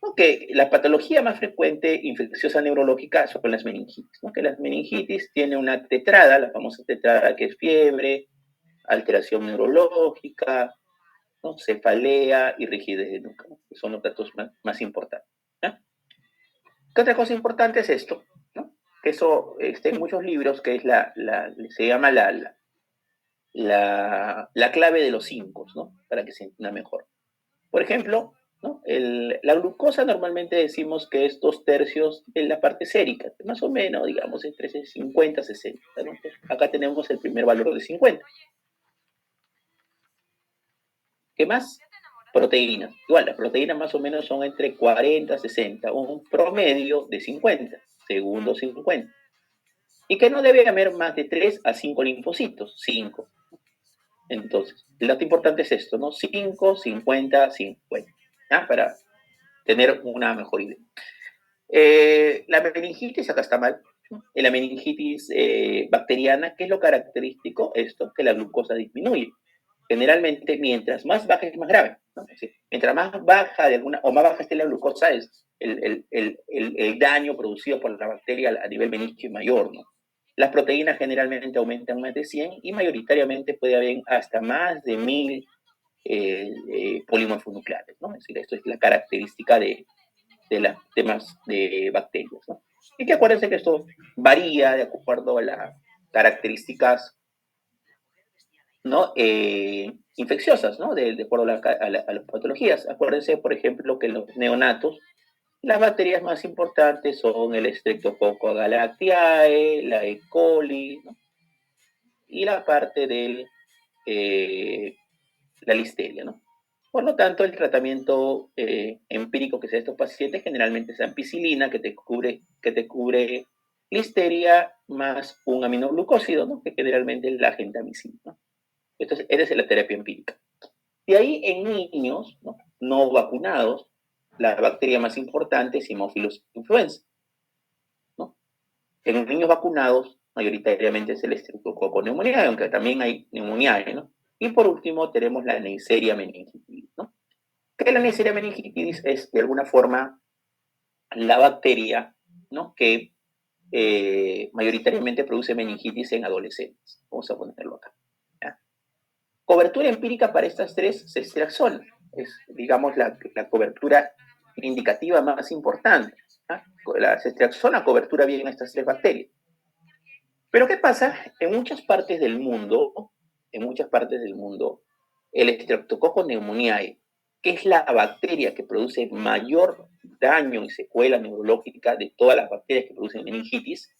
¿no?, que la patología más frecuente infecciosa neurológica son las meningitis, ¿no? Que las meningitis tiene una tetrada, la famosa tetrada, que es fiebre, alteración neurológica, ¿no?, cefalea y rigidez de nuca, ¿no?, que son los datos más importantes, ¿no? ¿Qué otra cosa importante es esto? ¿No? Que eso está en muchos libros, que es se llama la clave de los 5, ¿no? Para que se entienda mejor. Por ejemplo, ¿no?, la glucosa normalmente decimos que es 2/3 de la parte sérica, más o menos, digamos, entre 50 y 60, ¿no? Acá tenemos el primer valor de 50. ¿Qué más? Proteínas. Igual, las proteínas más o menos son entre 40 y 60, un promedio de 50, segundo 50. Y que no debe haber más de 3 a 5 linfocitos, 5. Entonces, el dato importante es esto, ¿no? 5, 50, 50, ¿ah? Para tener una mejor idea. La meningitis, acá está mal. La meningitis bacteriana, ¿qué es lo característico? Esto, que la glucosa disminuye. Generalmente, mientras más baja es más grave, ¿no? Es decir, mientras más baja o más baja esté la glucosa, es el daño producido por la bacteria a nivel meningio mayor, ¿no? Las proteínas generalmente aumentan más de 100 y mayoritariamente puede haber hasta más de 1000 polímorfos nucleares, ¿no? Es decir, esto es la característica de las temas de bacterias, ¿no? Y que acuérdense que esto varía de acuerdo a las características, ¿no?, infecciosas, ¿no?, de acuerdo a las patologías. Acuérdense, por ejemplo, que en los neonatos las bacterias más importantes son el Streptococcus galactiae, la E. coli, ¿no?, y la parte de la listeria, ¿no? Por lo tanto, el tratamiento empírico que se da a estos pacientes generalmente es ampicilina, que te cubre listeria más un aminoglucósido, ¿no?, que generalmente es la gentamicina, ¿no? Entonces, esa es la terapia empírica. De ahí, en niños no vacunados, la bacteria más importante es Haemophilus influenza, ¿no? En los niños vacunados, mayoritariamente es el Streptococcus pneumoniae, aunque también hay Pneumoniae, ¿no? Y por último, tenemos la Neisseria meningitidis, ¿no? Que la Neisseria meningitidis es, de alguna forma, la bacteria, ¿no?, que mayoritariamente produce meningitis en adolescentes. Vamos a ponerlo acá, ¿ya? Cobertura empírica para estas tres, ceftriaxona. Es, digamos, la cobertura indicativa más importante, ¿ya? La ceftriaxona cobertura bien estas tres bacterias. Pero ¿qué pasa? En muchas partes del mundo, el Streptococcus pneumoniae, que es la bacteria que produce mayor daño y secuela neurológica de todas las bacterias que producen meningitis,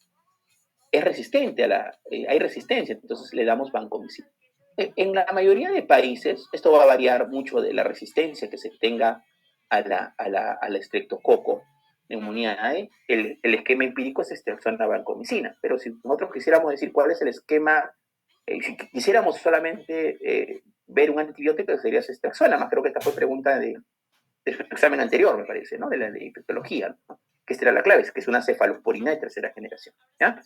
es resistente hay resistencia, entonces le damos vancomicina. En la mayoría de países, esto va a variar mucho de la resistencia que se tenga al Streptococcus pneumoniae. El esquema empírico es Streptococcus vancomicina, pero si nosotros quisiéramos decir cuál es el esquema, si quisiéramos solamente ver un antibiótico, sería Streptococcus, más creo que esta fue pregunta de su examen anterior, me parece, ¿no?, de la de infectología, ¿no?, que esta era la clave, que es una cefalosporina de tercera generación, ¿ya?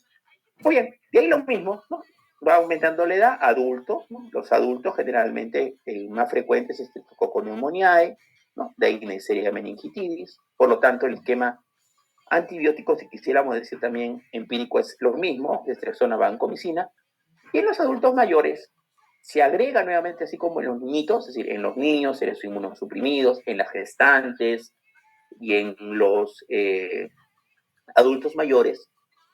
Muy bien, de ahí lo mismo, ¿no? va aumentando la edad, adultos, ¿no? Los adultos generalmente más frecuentes es Streptococcus pneumoniae, ¿no? De ahí Neisseria meningitidis, por lo tanto el esquema antibiótico, si quisiéramos decir también empírico, es lo mismo, estreptona, vancomicina, y en los adultos mayores se agrega nuevamente, así como en los niñitos, es decir, en los niños, en los inmunosuprimidos, en las gestantes y en los adultos mayores,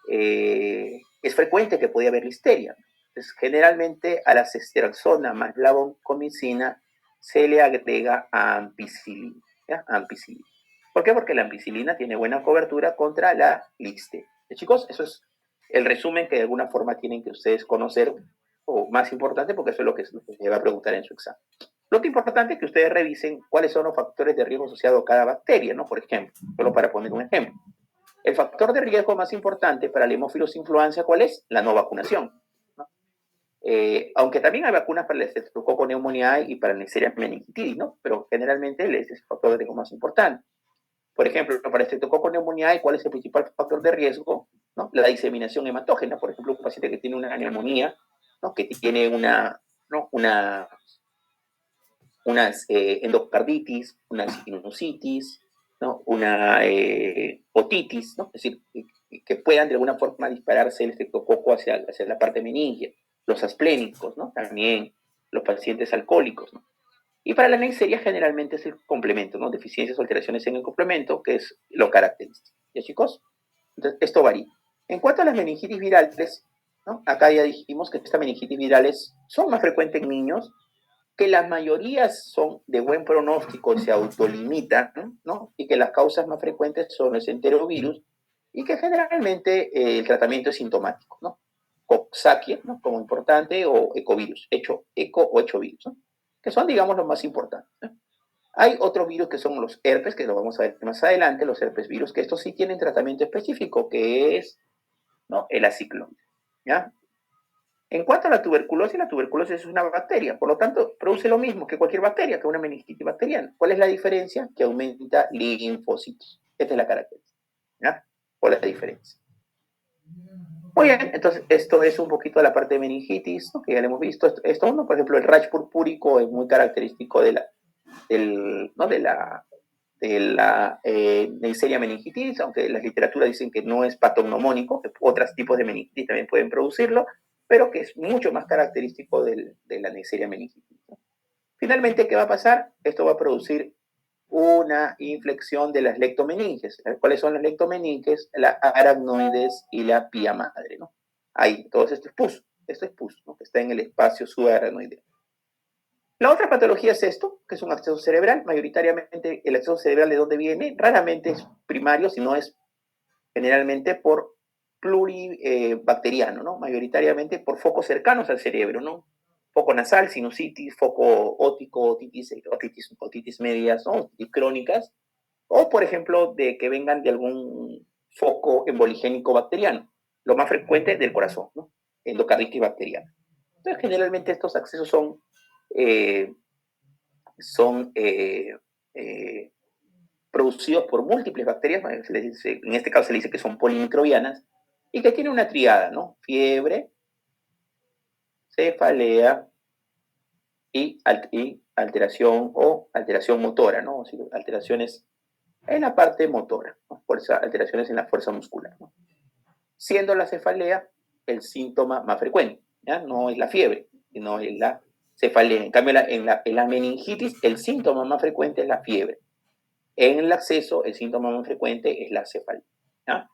es frecuente que pueda haber listeria. Entonces, generalmente a la ceftriaxona más la vancomicina se le agrega ampicilina, ¿ya? Ampicilina. ¿Por qué? Porque la ampicilina tiene buena cobertura contra la listeria. Chicos, eso es el resumen que de alguna forma tienen que ustedes conocer, o más importante, porque eso es lo que se va a preguntar en su examen. Lo que es importante es que ustedes revisen cuáles son los factores de riesgo asociados a cada bacteria, ¿no? Por ejemplo, solo para poner un ejemplo. El factor de riesgo más importante para el Haemophilus influenza, ¿cuál es? La no vacunación, ¿no? Aunque también hay vacunas para el Streptococcus pneumoniae y para el Neisseria meningitidis, ¿no? Pero generalmente es el factor de riesgo más importante. Por ejemplo, para el Streptococcus pneumoniae, ¿cuál es el principal factor de riesgo? ¿No? La diseminación hematógena. Por ejemplo, un paciente que tiene una neumonía, ¿no? Que tiene una endocarditis, una sinusitis, ¿no? Una otitis, ¿no? Es decir, que puedan de alguna forma dispararse el estreptococo hacia la parte meningea. Los asplénicos, ¿no? También los pacientes alcohólicos, ¿no? Y para la Neisseria generalmente es el complemento, ¿no? Deficiencias o alteraciones en el complemento, que es lo característico. ¿Ya, chicos? Entonces, esto varía. En cuanto a las meningitis virales, ¿no? Acá ya dijimos que estas meningitis virales son más frecuentes en niños, que las mayorías son de buen pronóstico y se autolimitan, ¿no? Y que las causas más frecuentes son el enterovirus y que generalmente el tratamiento es sintomático, ¿no? Coxsackie, ¿no? Como importante, o ecovirus, eco o hechovirus, ¿no? Que son, digamos, los más importantes, ¿no? Hay otros virus que son los herpes, que lo vamos a ver más adelante, los herpes virus, que estos sí tienen tratamiento específico, que es, ¿no? El aciclovir, ¿ya? En cuanto a la tuberculosis es una bacteria, por lo tanto, produce lo mismo que cualquier bacteria, que una meningitis bacteriana. ¿Cuál es la diferencia? Que aumenta linfocitos. Esta es la característica, ¿ya? ¿Cuál es la diferencia? Muy bien, entonces esto es un poquito de la parte de meningitis, ¿no? Que ya lo hemos visto. Esto uno, por ejemplo, el rash purpúrico es muy característico de la Neisseria meningitis, aunque las literaturas dicen que no es patognomónico, que otros tipos de meningitis también pueden producirlo, pero que es mucho más característico de la Neisseria meningitis. Finalmente, ¿qué va a pasar? Esto va a producir una inflexión de las lectomeninges. ¿Cuáles son las lectomeninges? La aracnoides y la pía madre, ¿no? Ahí, todo esto es pus, ¿no? Que está en el espacio subaracnoideo. La otra patología es esto, que es un absceso cerebral. Mayoritariamente el absceso cerebral, ¿de dónde viene? Raramente es primario, sino es generalmente por pluribacteriano, ¿no? Mayoritariamente por focos cercanos al cerebro, ¿no? Foco nasal, sinusitis, foco ótico, otitis medias, ¿no? Otitis crónicas, o por ejemplo de que vengan de algún foco emboligénico bacteriano, lo más frecuente del corazón, ¿no? Endocarditis bacteriana. Entonces generalmente estos accesos eh, son producidos por múltiples bacterias, en este caso se le dice que son polimicrobianas, y que tienen una triada, ¿no? Fiebre, cefalea y alteración o alteración motora, ¿no? O sea, alteraciones en la parte motora, ¿no? Alteraciones en la fuerza muscular, ¿no? Siendo la cefalea el síntoma más frecuente, ¿ya? No es la fiebre, sino es la cefalea. En cambio, en la meningitis, el síntoma más frecuente es la fiebre. En el acceso, el síntoma más frecuente es la cefalea, ¿ya?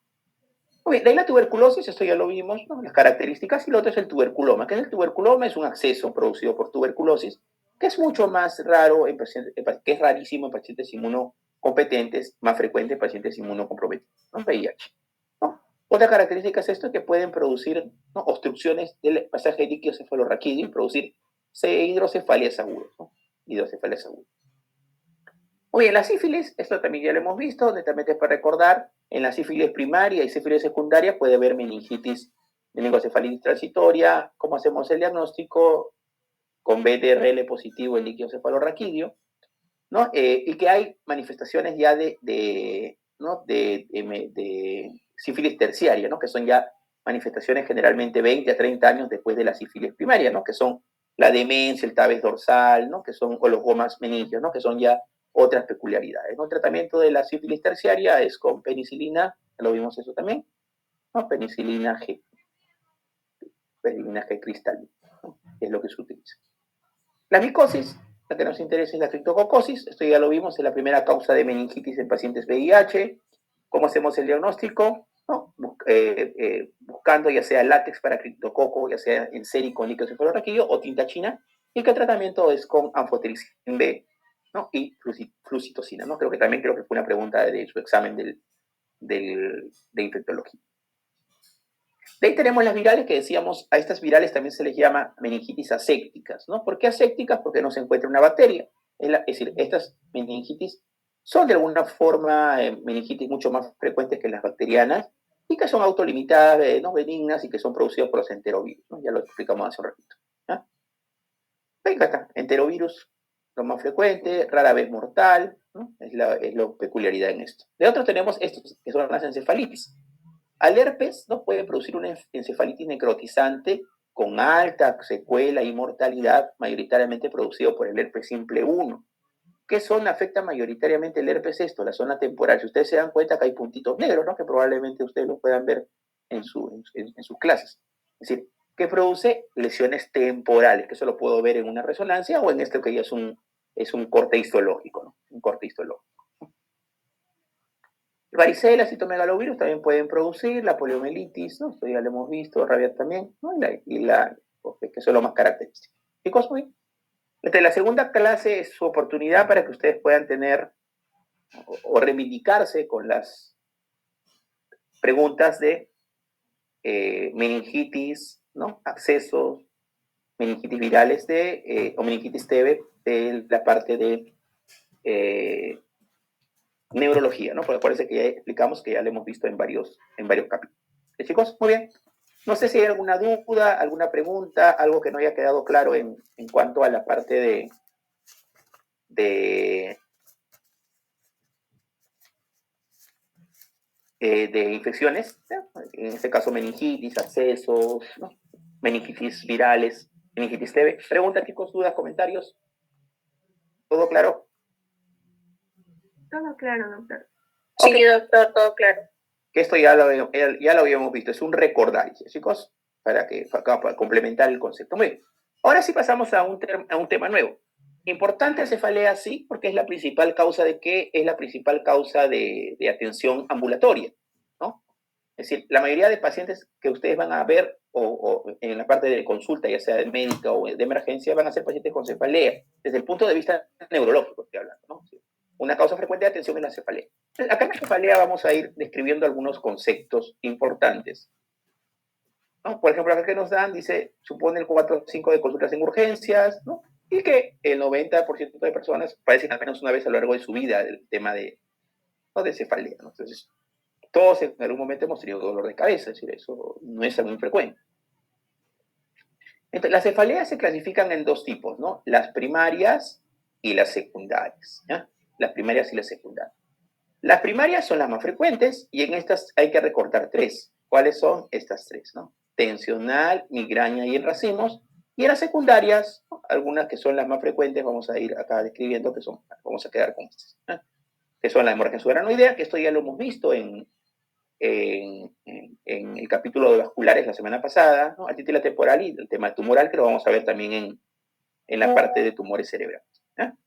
Muy bien, de ahí la tuberculosis, esto ya lo vimos, ¿no? Las características, y lo otro es el tuberculoma. ¿Qué es el tuberculoma? Es un acceso producido por tuberculosis, que es mucho más raro, que es rarísimo en pacientes inmunocompetentes, más frecuente en pacientes inmunocomprometidos, ¿no? VIH, ¿no? Otra característica es esto, que pueden producir, ¿no? Obstrucciones del pasaje líquido cefalorraquídeo y producir hidrocefalias agudas, ¿no? Hidrocefalias agudas. Muy bien, la sífilis, esto también ya lo hemos visto, netamente es para recordar, en la sífilis primaria y sífilis secundaria puede haber meningitis, meningocefalitis transitoria. ¿Cómo hacemos el diagnóstico? Con BDRL positivo el líquido cefalorraquídeo, ¿no? Y que hay manifestaciones ya de sífilis terciaria, ¿no? Que son ya manifestaciones generalmente 20 a 30 años después de la sífilis primaria, ¿no? Que son la demencia, el tabes dorsal, ¿no? Que son, o los gomas meningios, ¿no? Que son ya otras peculiaridades, ¿no? El tratamiento de la sífilis terciaria es con penicilina, lo vimos eso también, ¿no? Penicilina G cristalina, ¿no? Es lo que se utiliza. La micosis, la que nos interesa es la criptococosis, esto ya lo vimos, es la primera causa de meningitis en pacientes VIH. ¿Cómo hacemos el diagnóstico? ¿No? Buscando ya sea látex para criptococo, ya sea en serie con líquido cefalorraquídeo o tinta china, y que el tratamiento es con anfotericin B, ¿no? Y flucitocina, ¿no? Creo que fue una pregunta de su examen de infectología. De ahí tenemos las virales que decíamos, a estas virales también se les llama meningitis asépticas, ¿no? ¿Por qué asépticas? Porque no se encuentra una bacteria. Es decir, estas meningitis son de alguna forma meningitis mucho más frecuentes que las bacterianas y que son autolimitadas, no benignas y que son producidas por los enterovirus, ¿no? Ya lo explicamos hace un ratito. ¿No? Venga acá, enterovirus, lo más frecuente, rara vez mortal, ¿no? Es la peculiaridad en esto. De otro tenemos estos, que son las encefalitis. Al herpes, ¿no? Puede producir una encefalitis necrotizante con alta secuela y mortalidad, mayoritariamente producido por el herpes simple 1. ¿Qué zona afecta mayoritariamente el herpes esto? La zona temporal. Si ustedes se dan cuenta que hay puntitos negros, ¿no? Que probablemente ustedes lo puedan ver en sus clases. Es decir, que produce lesiones temporales, que eso lo puedo ver en una resonancia o en esto que ya es un corte histológico, ¿no? Un corte histológico. Varicela, citomegalovirus también pueden producir, la poliomielitis, ¿no? Esto ya lo hemos visto, rabia también, ¿no? Que son lo más característico. Chicos, muy bien. La segunda clase es su oportunidad para que ustedes puedan tener o reivindicarse con las preguntas de meningitis, ¿no? Abscesos, meningitis virales o meningitis TB de la parte de neurología, ¿no? Porque parece que ya explicamos que ya lo hemos visto en varios capítulos. Chicos, muy bien. No sé si hay alguna duda, alguna pregunta, algo que no haya quedado claro en cuanto a la parte de infecciones, ¿no? En este caso meningitis, abscesos, ¿no? Meningitis virales, meningitis TB. Preguntas, chicos, dudas, comentarios. ¿Todo claro? Todo claro, doctor. Okay. Sí, doctor, todo claro. Que esto ya lo habíamos visto, es un recordar, chicos, para complementar el concepto. Muy bien. Ahora sí pasamos a un tema nuevo. Importante cefalea, sí, porque es la principal causa de qué, es la principal causa de atención ambulatoria, ¿no? Es decir, la mayoría de pacientes que ustedes van a ver o en la parte de consulta, ya sea de médica o de emergencia, van a ser pacientes con cefalea, desde el punto de vista neurológico, estoy hablando, ¿no? Una causa frecuente de atención es la cefalea. Acá en la cefalea vamos a ir describiendo algunos conceptos importantes, ¿no? Por ejemplo, acá que nos dan, dice, supone el 4 o 5 de consultas en urgencias, ¿no? Y que el 90% de personas padecen al menos una vez a lo largo de su vida el tema de cefalea, ¿no? Entonces, todos en algún momento hemos tenido dolor de cabeza, es decir, eso no es algo infrecuente. Entonces, las cefaleas se clasifican en dos tipos, ¿no? Las primarias y las secundarias, ¿ya? Las primarias y las secundarias. Las primarias son las más frecuentes y en estas hay que recortar tres. ¿Cuáles son estas tres, no? Tensional, migraña y en racimos. Y en las secundarias, ¿no? Algunas que son las más frecuentes, vamos a ir acá describiendo que son, vamos a quedar con estas, ¿no? Que son la hemorragia subaranoidea, que esto ya lo hemos visto en el capítulo de vasculares la semana pasada, ¿no? Atitila temporal y el tema tumoral, que lo vamos a ver también en la parte de tumores cerebrales, ¿no?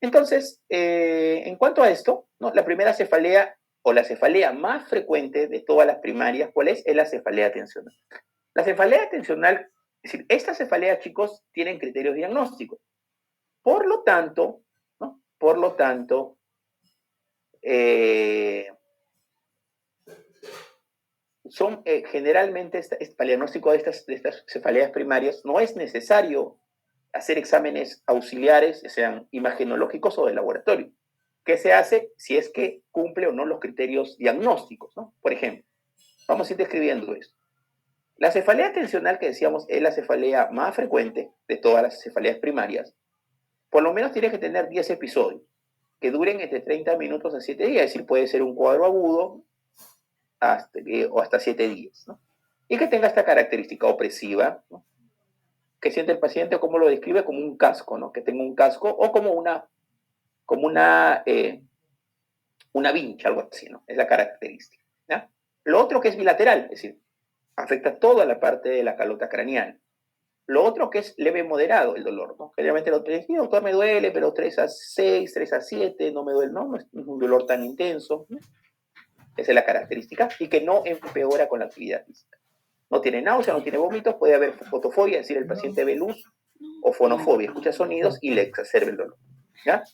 Entonces, en cuanto a esto, ¿no? La primera cefalea o la cefalea más frecuente de todas las primarias, ¿cuál es? Es la cefalea tensional. La cefalea tensional, es decir, estas cefaleas, chicos, tienen criterios diagnósticos. Por lo tanto, ¿no? Son generalmente para el diagnóstico de estas cefaleas primarias no es necesario hacer exámenes auxiliares, sean imagenológicos o de laboratorio. ¿Qué se hace si es que cumple o no los criterios diagnósticos, ¿no? Por ejemplo, vamos a ir describiendo esto. La cefalea tensional que decíamos es la cefalea más frecuente de todas las cefaleas primarias. Por lo menos tiene que tener 10 episodios que duren entre 30 minutos a 7 días, es decir, puede ser un cuadro agudo o hasta 7 días, ¿no? y que tenga esta característica opresiva, ¿no? Que siente el paciente, como lo describe, como un casco, ¿no? Que tenga un casco o como una vincha, algo así, ¿no? Es la característica, ¿ya? Lo otro que es bilateral, es decir, afecta toda la parte de la calota craneal. Lo otro que es leve moderado el dolor, ¿no? Generalmente los pacientes, doctor, me duele, pero 3 a 6, 3 a 7, no me duele, no es un dolor tan intenso, ¿no? Esa es la característica, y que no empeora con la actividad física. No tiene náusea, no tiene vómitos, puede haber fotofobia, es decir, el paciente ve luz, o fonofobia, escucha sonidos y le exacerba el dolor, ¿ya?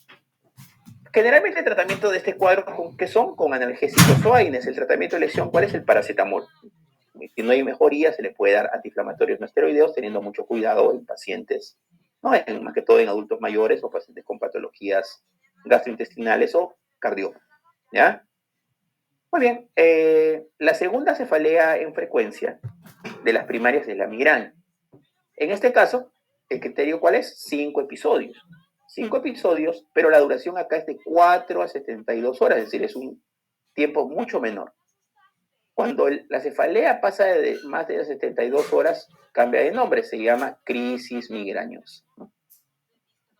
Generalmente el tratamiento de este cuadro, ¿qué son? Con analgésicos o AINES. El tratamiento de lesión, ¿cuál es? El paracetamol. Si no hay mejoría, se le puede dar antiinflamatorios no esteroideos, teniendo mucho cuidado en pacientes, ¿no? Más que todo en adultos mayores o pacientes con patologías gastrointestinales o cardíacas, ¿ya? Muy bien. La segunda cefalea en frecuencia de las primarias es la migraña. En este caso, ¿el criterio cuál es? 5 episodios. 5 episodios, pero la duración acá es de 4 a 72 horas, es decir, es un tiempo mucho menor. Cuando la cefalea pasa de más de 72 horas, cambia de nombre, se llama crisis migrañosa.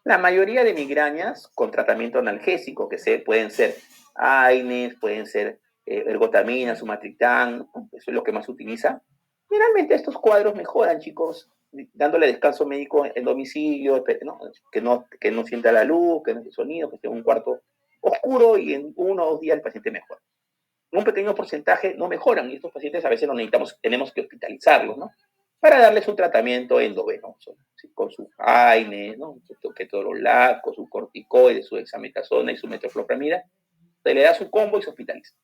La mayoría de migrañas con tratamiento analgésico, que pueden ser AINES, pueden ser ergotamina, sumatriptán, eso es lo que más se utiliza. Generalmente estos cuadros mejoran, chicos, dándole descanso médico en domicilio, ¿no? Que no sienta la luz, que no esté sonido, que esté en un cuarto oscuro y en 1 o 2 días el paciente mejora. Un pequeño porcentaje no mejoran y estos pacientes a veces tenemos que hospitalizarlos, ¿no? Para darles un tratamiento endovenoso, ¿sí? Con su AINE, ¿no? Su ketorolac, con su corticoide, su dexametasona y su metoclopramida, se le da su combo y se hospitaliza,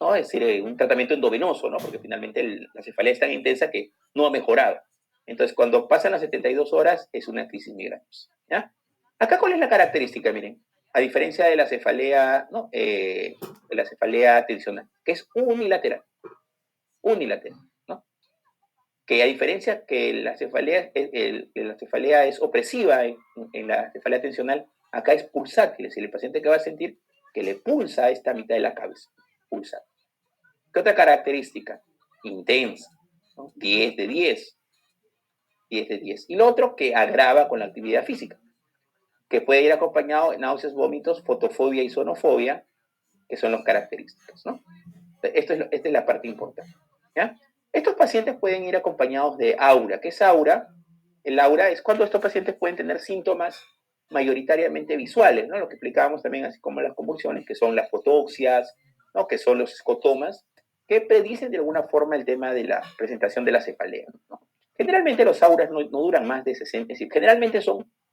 ¿no? Es decir, un tratamiento endovenoso, ¿no? Porque finalmente la cefalea es tan intensa que no ha mejorado. Entonces, cuando pasan las 72 horas, es una crisis migrañosa, ¿ya? Acá, ¿cuál es la característica? Miren, a diferencia de la cefalea, ¿no? De la cefalea tensional, que es unilateral, ¿no? Que a diferencia que la cefalea es opresiva en la cefalea tensional, acá es pulsátil, es decir, el paciente que va a sentir que le pulsa a esta mitad de la cabeza, pulsa. ¿Qué otra característica? Intensa, ¿no? 10 de 10, 10 de 10. Y lo otro que agrava con la actividad física, que puede ir acompañado de náuseas, vómitos, fotofobia y sonofobia, que son las características, ¿no? Esta es la parte importante, ¿ya? Estos pacientes pueden ir acompañados de aura. ¿Qué es aura? El aura es cuando estos pacientes pueden tener síntomas mayoritariamente visuales, ¿no? Lo que explicábamos también, así como las convulsiones, que son las fotoxias, ¿no? Que son los escotomas, que predicen de alguna forma el tema de la presentación de la cefalea, ¿no? Generalmente los auras no duran más de 60, es decir, generalmente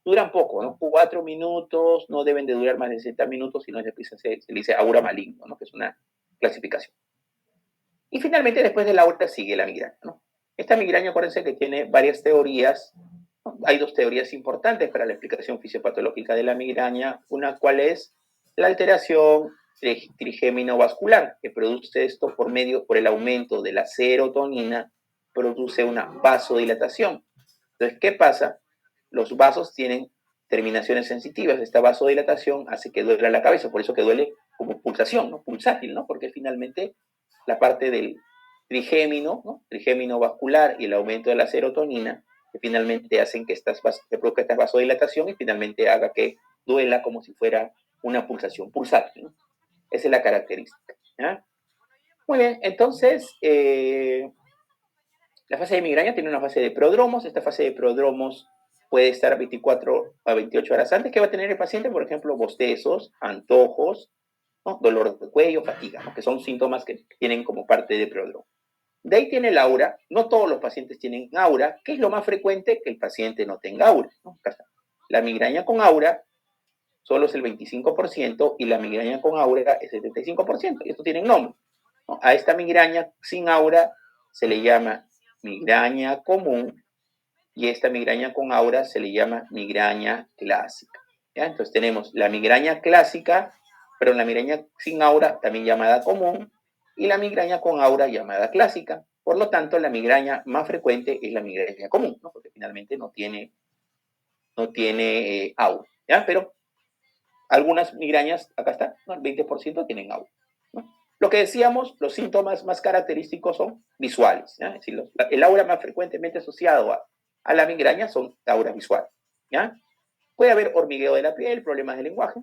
duran poco, ¿no? 4 minutos, no deben de durar más de 60 minutos, si no se le dice aura maligno, ¿no? Que es una clasificación. Y finalmente, después de la aura sigue la migraña, ¿no? Esta migraña, acuérdense que tiene varias teorías, ¿no? Hay 2 teorías importantes para la explicación fisiopatológica de la migraña. Una, ¿cuál es? La alteración trigémino vascular, que produce esto por el aumento de la serotonina, produce una vasodilatación. Entonces, ¿qué pasa? Los vasos tienen terminaciones sensitivas. Esta vasodilatación hace que duele la cabeza, por eso que duele como pulsación, ¿no? Pulsátil, ¿no? Porque finalmente la parte del trigémino, ¿no? Trigémino vascular y el aumento de la serotonina, que finalmente hacen que produzca esta vasodilatación y finalmente haga que duela como si fuera una pulsación pulsátil, ¿no? Esa es la característica, ¿ya? Muy bien, entonces, la fase de migraña tiene una fase de prodromos. Esta fase de prodromos puede estar 24 a 28 horas antes. ¿Qué va a tener el paciente? Por ejemplo, bostezos, antojos, ¿no? Dolor de cuello, fatiga, ¿no? Que son síntomas que tienen como parte de prodromo. De ahí tiene el aura. No todos los pacientes tienen aura. ¿Qué es lo más frecuente? Que el paciente no tenga aura, ¿no? La migraña con aura solo es el 25% y la migraña con aura es el 75%. Y esto tiene nombre, ¿no? A esta migraña sin aura se le llama migraña común y esta migraña con aura se le llama migraña clásica, ¿ya? Entonces tenemos la migraña clásica, pero la migraña sin aura también llamada común y la migraña con aura llamada clásica. Por lo tanto, la migraña más frecuente es la migraña común, ¿no? Porque finalmente no tiene aura, ¿ya? Pero algunas migrañas, acá está, ¿no? El 20% tienen aura, ¿no? Lo que decíamos, los síntomas más característicos son visuales, ¿ya? Es decir, el aura más frecuentemente asociado a la migraña son aura visual, ¿ya? Puede haber hormigueo de la piel, problemas de lenguaje,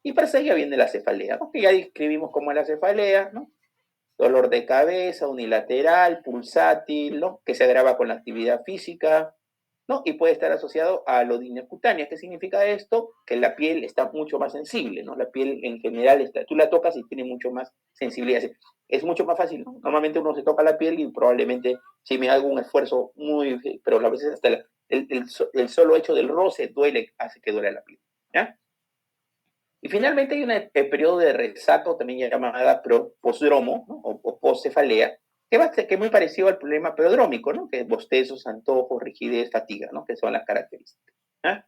y perseguida viene la cefalea, ¿no? Que ya describimos como es la cefalea, ¿no? Dolor de cabeza, unilateral, pulsátil, ¿no? Que se agrava con la actividad física, ¿no? Y puede estar asociado a alodinia cutánea. ¿Qué significa esto? Que la piel está mucho más sensible, ¿no? La piel en general, tú la tocas y tiene mucho más sensibilidad. Es mucho más fácil, ¿no? Normalmente uno se toca la piel y probablemente si me hago un esfuerzo muy, pero a veces hasta el solo hecho del roce duele, hace que duele la piel, ¿ya? Y finalmente hay un periodo de resaca, también llamada postdromo, ¿no? o postcefalea, que es muy parecido al problema prodrómico, ¿no? Que es bostezos, antojos, rigidez, fatiga, ¿no? Que son las características. ¿Ah?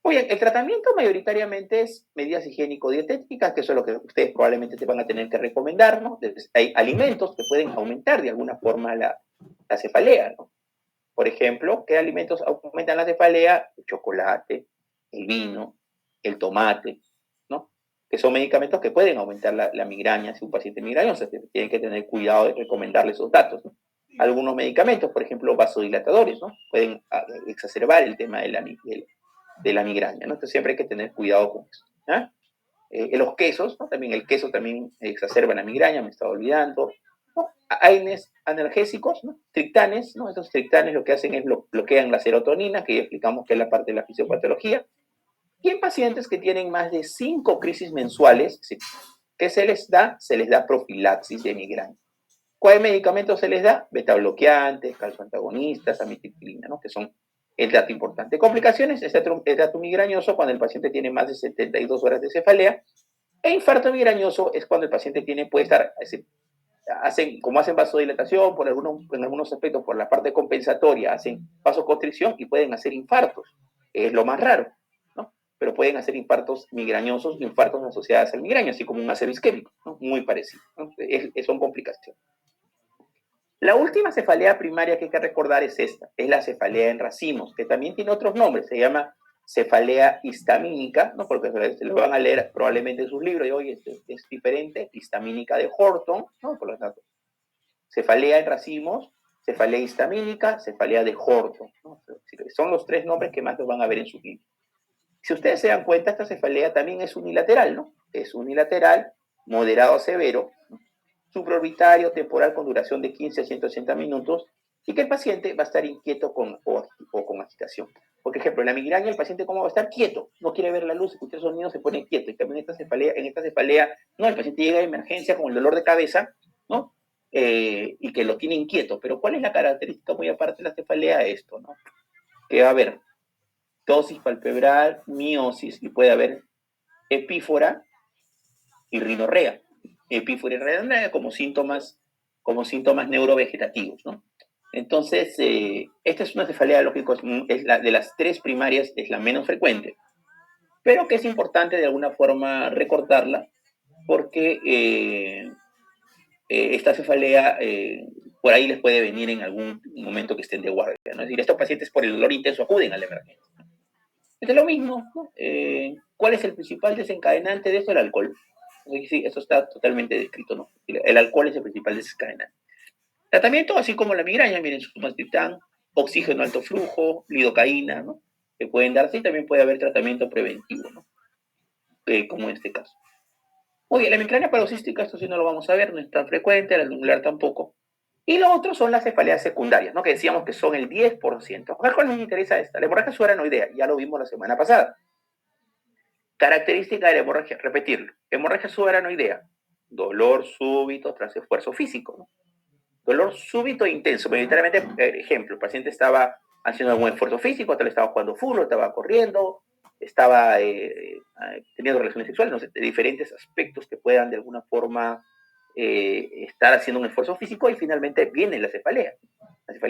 Muy bien, el tratamiento mayoritariamente es medidas higiénico-dietéticas, que eso es lo que ustedes probablemente te van a tener que recomendar, ¿no? Hay alimentos que pueden aumentar de alguna forma la cefalea, ¿no? Por ejemplo, ¿qué alimentos aumentan la cefalea? El chocolate, el vino, el tomate, ¿no? Que son medicamentos que pueden aumentar la migraña si un paciente migrañoso. Tienen que tener cuidado de recomendarle esos datos, ¿no? Algunos medicamentos, por ejemplo, vasodilatadores, ¿no? Pueden exacerbar el tema de la migraña, ¿no? Entonces siempre hay que tener cuidado con eso. ¿Ah? Los quesos, ¿no? También el queso también exacerba la migraña, me estaba olvidando. ¿No? Hay analgésicos, ¿no? Triptanes, ¿no? Estos triptanes lo que hacen es bloquean la serotonina, que ya explicamos que es la parte de la fisiopatología. Y en pacientes que tienen más de 5 crisis mensuales, ¿qué se les da? Se les da profilaxis de migraña. ¿Cuál medicamento se les da? Beta bloqueantes, calzoantagonistas, amitriptilina, ¿no? Que son el dato importante. Complicaciones, el dato migrañoso cuando el paciente tiene más de 72 horas de cefalea. E infarto migrañoso es cuando el paciente puede estar, como hacen vasodilatación, en algunos aspectos, por la parte compensatoria, hacen vasoconstricción y pueden hacer infartos. Es lo más raro, ¿no? Pero pueden hacer infartos migrañosos, infartos asociados al migraño, así como un ácido isquémico, ¿no? Muy parecido, ¿no? Son complicaciones. La última cefalea primaria que hay que recordar es esta, es la cefalea en racimos, que también tiene otros nombres, se llama cefalea histamínica, ¿no? Porque se lo van a leer probablemente en sus libros, y hoy es diferente, histamínica de Horton, ¿no? Por lo tanto, cefalea en racimos, cefalea histamínica, cefalea de Horton, ¿no? Son los tres nombres que más los van a ver en sus libros. Si ustedes se dan cuenta, esta cefalea también es unilateral, ¿no? Es unilateral, moderado a severo, ¿no? Supraorbitario temporal con duración de 15 a 180 minutos y que el paciente va a estar inquieto o con agitación. Por ejemplo, en la migraña el paciente cómo va a estar quieto, no quiere ver la luz, escuchar sonidos, se pone quieto. Y también en esta cefalea, no, el paciente llega de emergencia con el dolor de cabeza, ¿no? Y que lo tiene inquieto. Pero ¿cuál es la característica muy aparte de la cefalea? Esto, ¿no? Que va a haber ptosis palpebral, miosis y puede haber epífora y rinorrea. Epífora y rinorrea como síntomas neurovegetativos, ¿no? Entonces, esta es una cefalea, lógico, es de las tres primarias, es la menos frecuente, pero que es importante de alguna forma recordarla porque esta cefalea por ahí les puede venir en algún momento que estén de guardia, ¿no? Es decir, estos pacientes por el dolor intenso acuden a la emergencia. Es lo mismo, ¿no? ¿Cuál es el principal desencadenante de esto? El alcohol. Sí, eso está totalmente descrito, ¿no? El alcohol es el principal desencadenante. Tratamiento, así como la migraña, miren, sumatriptán, oxígeno alto flujo, lidocaína, ¿no? Que pueden darse y también puede haber tratamiento preventivo, ¿no? Como en este caso. Muy bien, la migraña paroxística, esto sí no lo vamos a ver, no es tan frecuente, la anular tampoco. Y lo otro son las cefaleas secundarias, ¿no? Que decíamos que son el 10%. A ver cuál nos interesa esta. La hemorragia subaranoidea, ya lo vimos la semana pasada. Característica de la hemorragia, repetirlo. Hemorragia subaranoidea, dolor súbito tras esfuerzo físico, ¿no? Dolor súbito e intenso. Mayoritariamente, ejemplo, el paciente estaba haciendo algún esfuerzo físico, tal vez estaba jugando fútbol, estaba corriendo, estaba teniendo relaciones sexuales, no sé, de diferentes aspectos que puedan de alguna forma estar haciendo un esfuerzo físico y finalmente viene la cefalea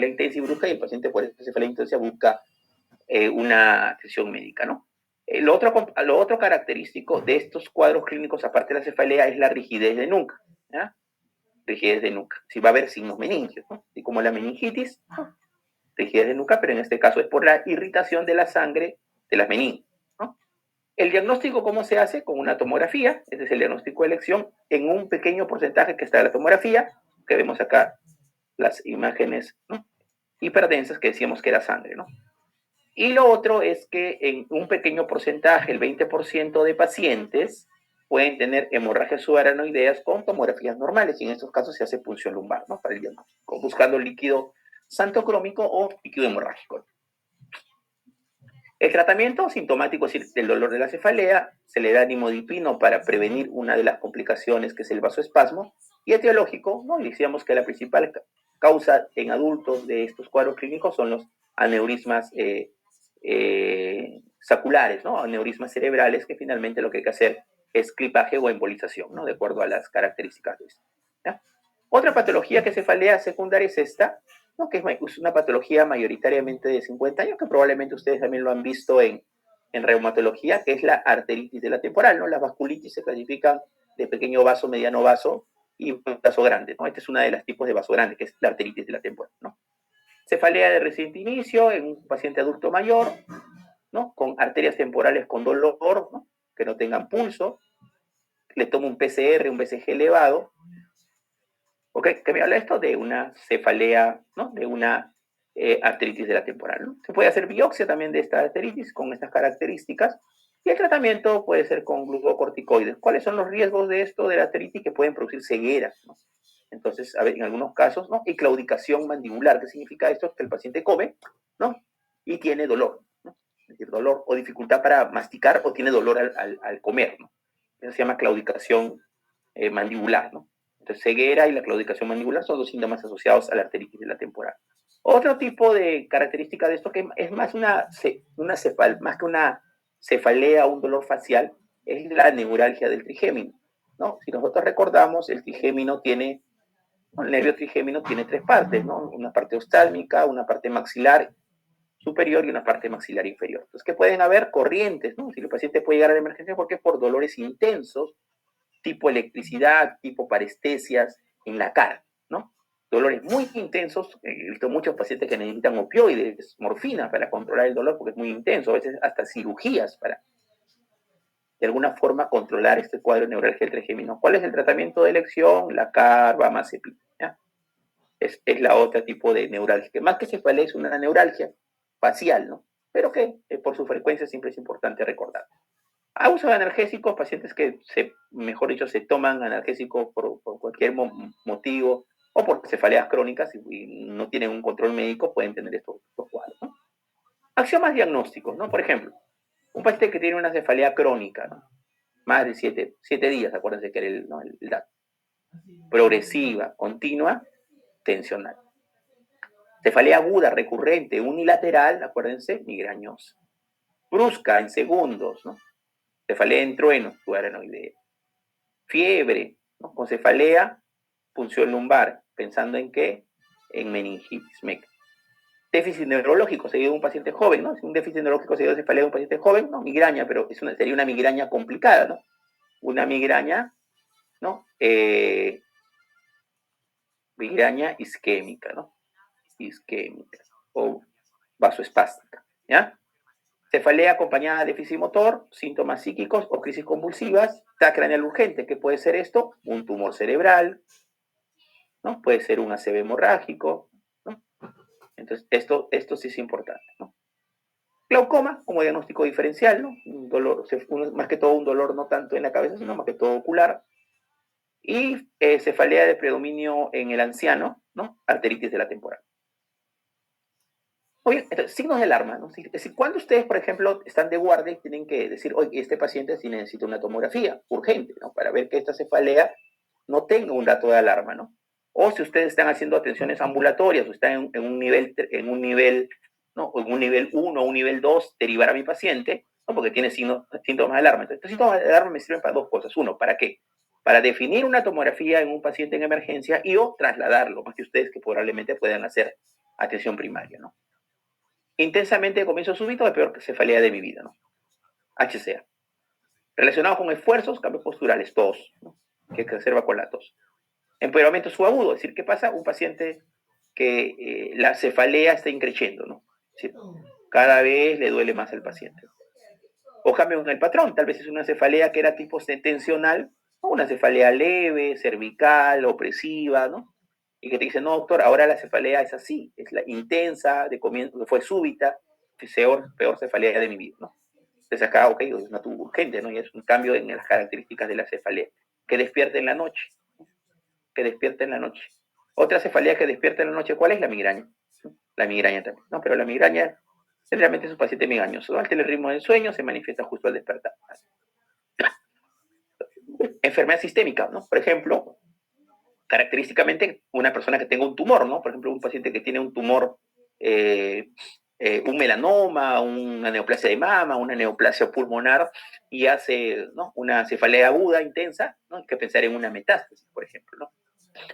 intensa y brusca y el paciente por esta cefalea intensa busca una atención médica, ¿no? Lo otro característico de estos cuadros clínicos, aparte de la cefalea, es la rigidez de nuca, ¿ya? Rigidez de nuca. Si va a haber signos meningios, ¿no? Así como la meningitis, ¿no? Rigidez de nuca, pero en este caso es por la irritación de la sangre de las meninges, ¿no? El diagnóstico, ¿cómo se hace? Con una tomografía. Ese es el diagnóstico de elección en un pequeño porcentaje que está de la tomografía, que vemos acá las imágenes, ¿no?, hiperdensas que decíamos que era sangre, ¿no? Y lo otro es que en un pequeño porcentaje, el 20% de pacientes, pueden tener hemorragias subaranoideas con tomografías normales, y en estos casos se hace punción lumbar, ¿no?, para el diagnóstico, buscando líquido santocrómico o líquido hemorrágico. El tratamiento sintomático, es decir, del dolor de la cefalea, se le da nimodipino para prevenir una de las complicaciones que es el vasoespasmo, y etiológico, ¿no?, decíamos que la principal causa en adultos de estos cuadros clínicos son los aneurismas saculares, ¿no?, aneurismas cerebrales, que finalmente lo que hay que hacer es clipaje o embolización, ¿no?, de acuerdo a las características de esto, ¿ya? Otra patología que cefalea secundaria es esta, ¿no?, que es una patología mayoritariamente de 50 años, que probablemente ustedes también lo han visto en reumatología, que es la arteritis de la temporal, ¿no? Las vasculitis se clasifican de pequeño vaso, mediano vaso y vaso grande, ¿no? Este es una de las tipos de vaso grande, que es la arteritis de la temporal, ¿no? Cefalea de reciente inicio en un paciente adulto mayor, ¿no?, con arterias temporales con dolor, ¿no?, que no tengan pulso, le toma un PCR, un BCG elevado. ¿Ok? ¿Qué me habla esto? De una cefalea, ¿no?, de una arteritis de la temporal, ¿no? Se puede hacer biopsia también de esta arteritis con estas características, y el tratamiento puede ser con glucocorticoides. ¿Cuáles son los riesgos de esto, de la arteritis? Que pueden producir ceguera, ¿no? Entonces, a ver, en algunos casos, ¿no?, y claudicación mandibular. ¿Qué significa esto? Que el paciente come, ¿no?, y tiene dolor, ¿no? Es decir, dolor o dificultad para masticar, o tiene dolor al comer, ¿no? Eso se llama claudicación mandibular, ¿no? Entonces, ceguera y la claudicación mandibular son dos síntomas asociados a la arteritis de la temporal. Otro tipo de característica de esto, que es más más que una cefalea o un dolor facial, es la neuralgia del trigémino, ¿no? Si nosotros recordamos, el trigémino tiene, el nervio trigémino tiene tres partes, ¿no? Una parte oftálmica, una parte maxilar superior y una parte maxilar inferior. Entonces, que pueden haber corrientes, ¿no? Si el paciente puede llegar a la emergencia porque por dolores intensos, tipo electricidad, tipo parestesias en la cara, ¿no? Dolores muy intensos. He visto muchos pacientes que necesitan opioides, morfina para controlar el dolor porque es muy intenso, a veces hasta cirugías para de alguna forma controlar este cuadro de neuralgia del trigémino. ¿Cuál es el tratamiento de elección? La carbamazepina, ¿ya? Es la otra tipo de neuralgia, que más que cefalea es una neuralgia facial, ¿no? Pero que por su frecuencia siempre es importante recordar. A uso de analgésicos, pacientes que, mejor dicho, se toman analgésicos por cualquier motivo, o por cefaleas crónicas y no tienen un control médico, pueden tener estos cuadros, ¿no? Axiomas diagnósticos, ¿no? Por ejemplo, un paciente que tiene una cefalea crónica, ¿no?, más de 7 días, acuérdense que era el dato, progresiva, continua, tensional. Cefalea aguda, recurrente, unilateral, acuérdense, migrañosa. Brusca, en segundos, ¿no? Cefalea en trueno, subaranoidea. Fiebre, ¿no?, con cefalea, punción lumbar, pensando en qué, en meningitis, MEC. Déficit neurológico seguido de un paciente joven, ¿no? Si un déficit neurológico seguido de cefalea de un paciente joven, no, migraña, pero sería una migraña complicada, ¿no? Una migraña, ¿no? Migraña isquémica, ¿no? Isquémica o vasoespástica, ¿ya? Cefalea acompañada de déficit motor, síntomas psíquicos o crisis convulsivas, TAC craneal urgente. ¿Qué puede ser esto? Un tumor cerebral, ¿no? Puede ser un ACV hemorrágico, ¿no? Entonces, esto sí es importante, ¿no? Glaucoma como diagnóstico diferencial, ¿no? Un dolor, más que todo un dolor no tanto en la cabeza, sino más que todo ocular. Y cefalea de predominio en el anciano, ¿no? Arteritis de la temporal. Oye, entonces, signos de alarma, ¿no? Es decir, cuando ustedes, por ejemplo, están de guardia y tienen que decir, oye, este paciente sí necesita una tomografía urgente, ¿no?, para ver que esta cefalea no tenga un dato de alarma, ¿no? O si ustedes están haciendo atenciones ambulatorias o están en un nivel, ¿no?, en un nivel 1 o un nivel 2, derivar a mi paciente, ¿no?, porque tiene síntomas de alarma. Entonces, estos síntomas de alarma me sirven para dos cosas. Uno, ¿para qué? Para definir una tomografía en un paciente en emergencia, y o trasladarlo, más que ustedes que probablemente puedan hacer atención primaria, ¿no? Intensamente de comienzo súbito, la peor cefalea de mi vida, ¿no? HCA. Relacionado con esfuerzos, cambios posturales, tos, ¿no?, que exacerba con la tos. Empeoramiento subagudo, es decir, ¿qué pasa? Un paciente que la cefalea está increciendo, ¿no? Es decir, cada vez le duele más al paciente. O cambio en el patrón, tal vez es una cefalea que era tipo tensional, o una cefalea leve, cervical, opresiva, ¿no? Y que te dice, no, doctor, ahora la cefalea es así, es la intensa, de comienzo, fue súbita, peor cefalea de mi vida, ¿no? Entonces acá, ok, es una tubo urgente, ¿no? Y es un cambio en las características de la cefalea. Que despierta en la noche, que despierta en la noche. Otra cefalea que despierta en la noche, ¿cuál es? La migraña. La migraña también, ¿no? Pero la migraña generalmente es un paciente migrañoso. Altera el ritmo del sueño, se manifiesta justo al despertar. Enfermedad sistémica, ¿no? Por ejemplo, característicamente una persona que tenga un tumor, ¿no? Por ejemplo, un paciente que tiene un tumor, un melanoma, una neoplasia de mama, una neoplasia pulmonar y hace, ¿no?, una cefalea aguda intensa, ¿no? Hay que pensar en una metástasis, por ejemplo, ¿no?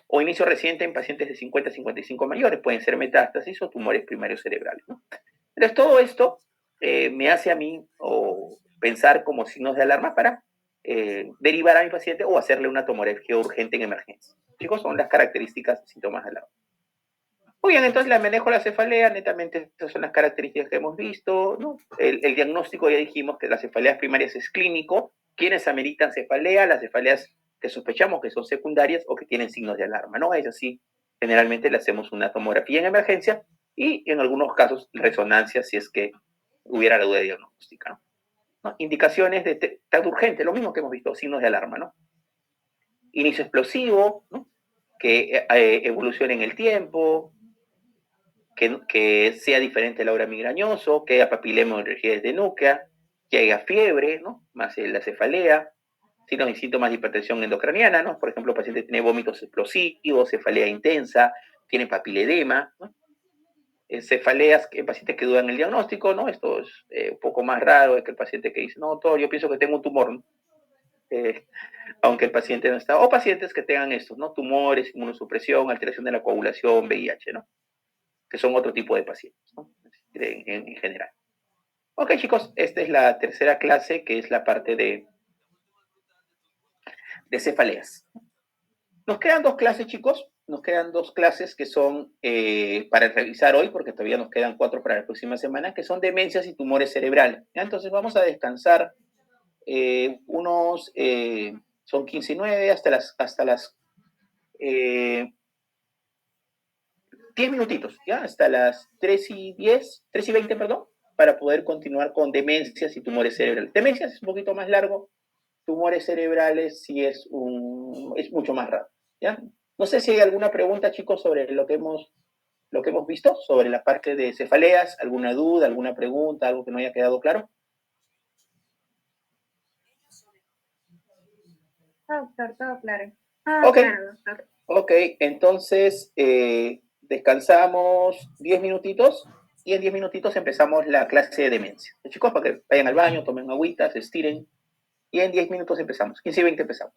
O inicio reciente en pacientes de 50 a 55 mayores, pueden ser metástasis o tumores primarios cerebrales, ¿no? Entonces, todo esto me hace a mí pensar como signos de alarma para derivar a mi paciente o hacerle una tomografía urgente en emergencia. Chicos, son las características de síntomas de alarma. Muy bien, entonces la manejo la cefalea, netamente estas son las características que hemos visto, ¿no? El diagnóstico ya dijimos que las cefaleas primarias es clínico, quienes ameritan cefalea, las cefaleas que sospechamos que son secundarias o que tienen signos de alarma, ¿no? Es así, generalmente le hacemos una tomografía en emergencia y en algunos casos resonancia si es que hubiera la duda diagnóstica, ¿no? ¿No? Indicaciones de trato urgente, lo mismo que hemos visto, signos de alarma, ¿no? Inicio explosivo, ¿no? Que evolucione en el tiempo, que sea diferente a la hora migrañoso, que haya papilema o rigidez de núclea, que haya fiebre, ¿no? Más la cefalea, síntomas de hipertensión endocraniana, ¿no? Por ejemplo, el paciente tiene vómitos explosivos, cefalea intensa, tiene papiledema, ¿no? Cefaleas en pacientes que dudan el diagnóstico, ¿no? Esto es un poco más raro que el paciente que dice, no, doctor, yo pienso que tengo un tumor, ¿no? Aunque el paciente no está, o pacientes que tengan estos, ¿no? Tumores, inmunosupresión, alteración de la coagulación, VIH, ¿no? Que son otro tipo de pacientes, ¿no? En general. Ok, chicos, esta es la tercera clase, que es la parte de cefaleas. Nos quedan dos clases, chicos. Nos quedan dos clases que son para revisar hoy, porque todavía nos quedan 4 para la próxima semana, que son demencias y tumores cerebrales. ¿Ya? Entonces vamos a descansar son 15 y 9 hasta las 10 minutitos, ¿ya? Hasta las 3 y 20, perdón, para poder continuar con demencias y tumores cerebrales. Demencias es un poquito más largo, tumores cerebrales sí es mucho más rápido, ¿ya? No sé si hay alguna pregunta, chicos, sobre lo que hemos visto, sobre la parte de cefaleas, alguna duda, alguna pregunta, algo que no haya quedado claro. Doctor, todo claro. Ok, claro, doctor. Ok, entonces descansamos 10 minutitos y en 10 minutitos empezamos la clase de demencia. Chicos, para que vayan al baño, tomen agüita, se estiren y en 10 minutos empezamos. 15 y 20 empezamos.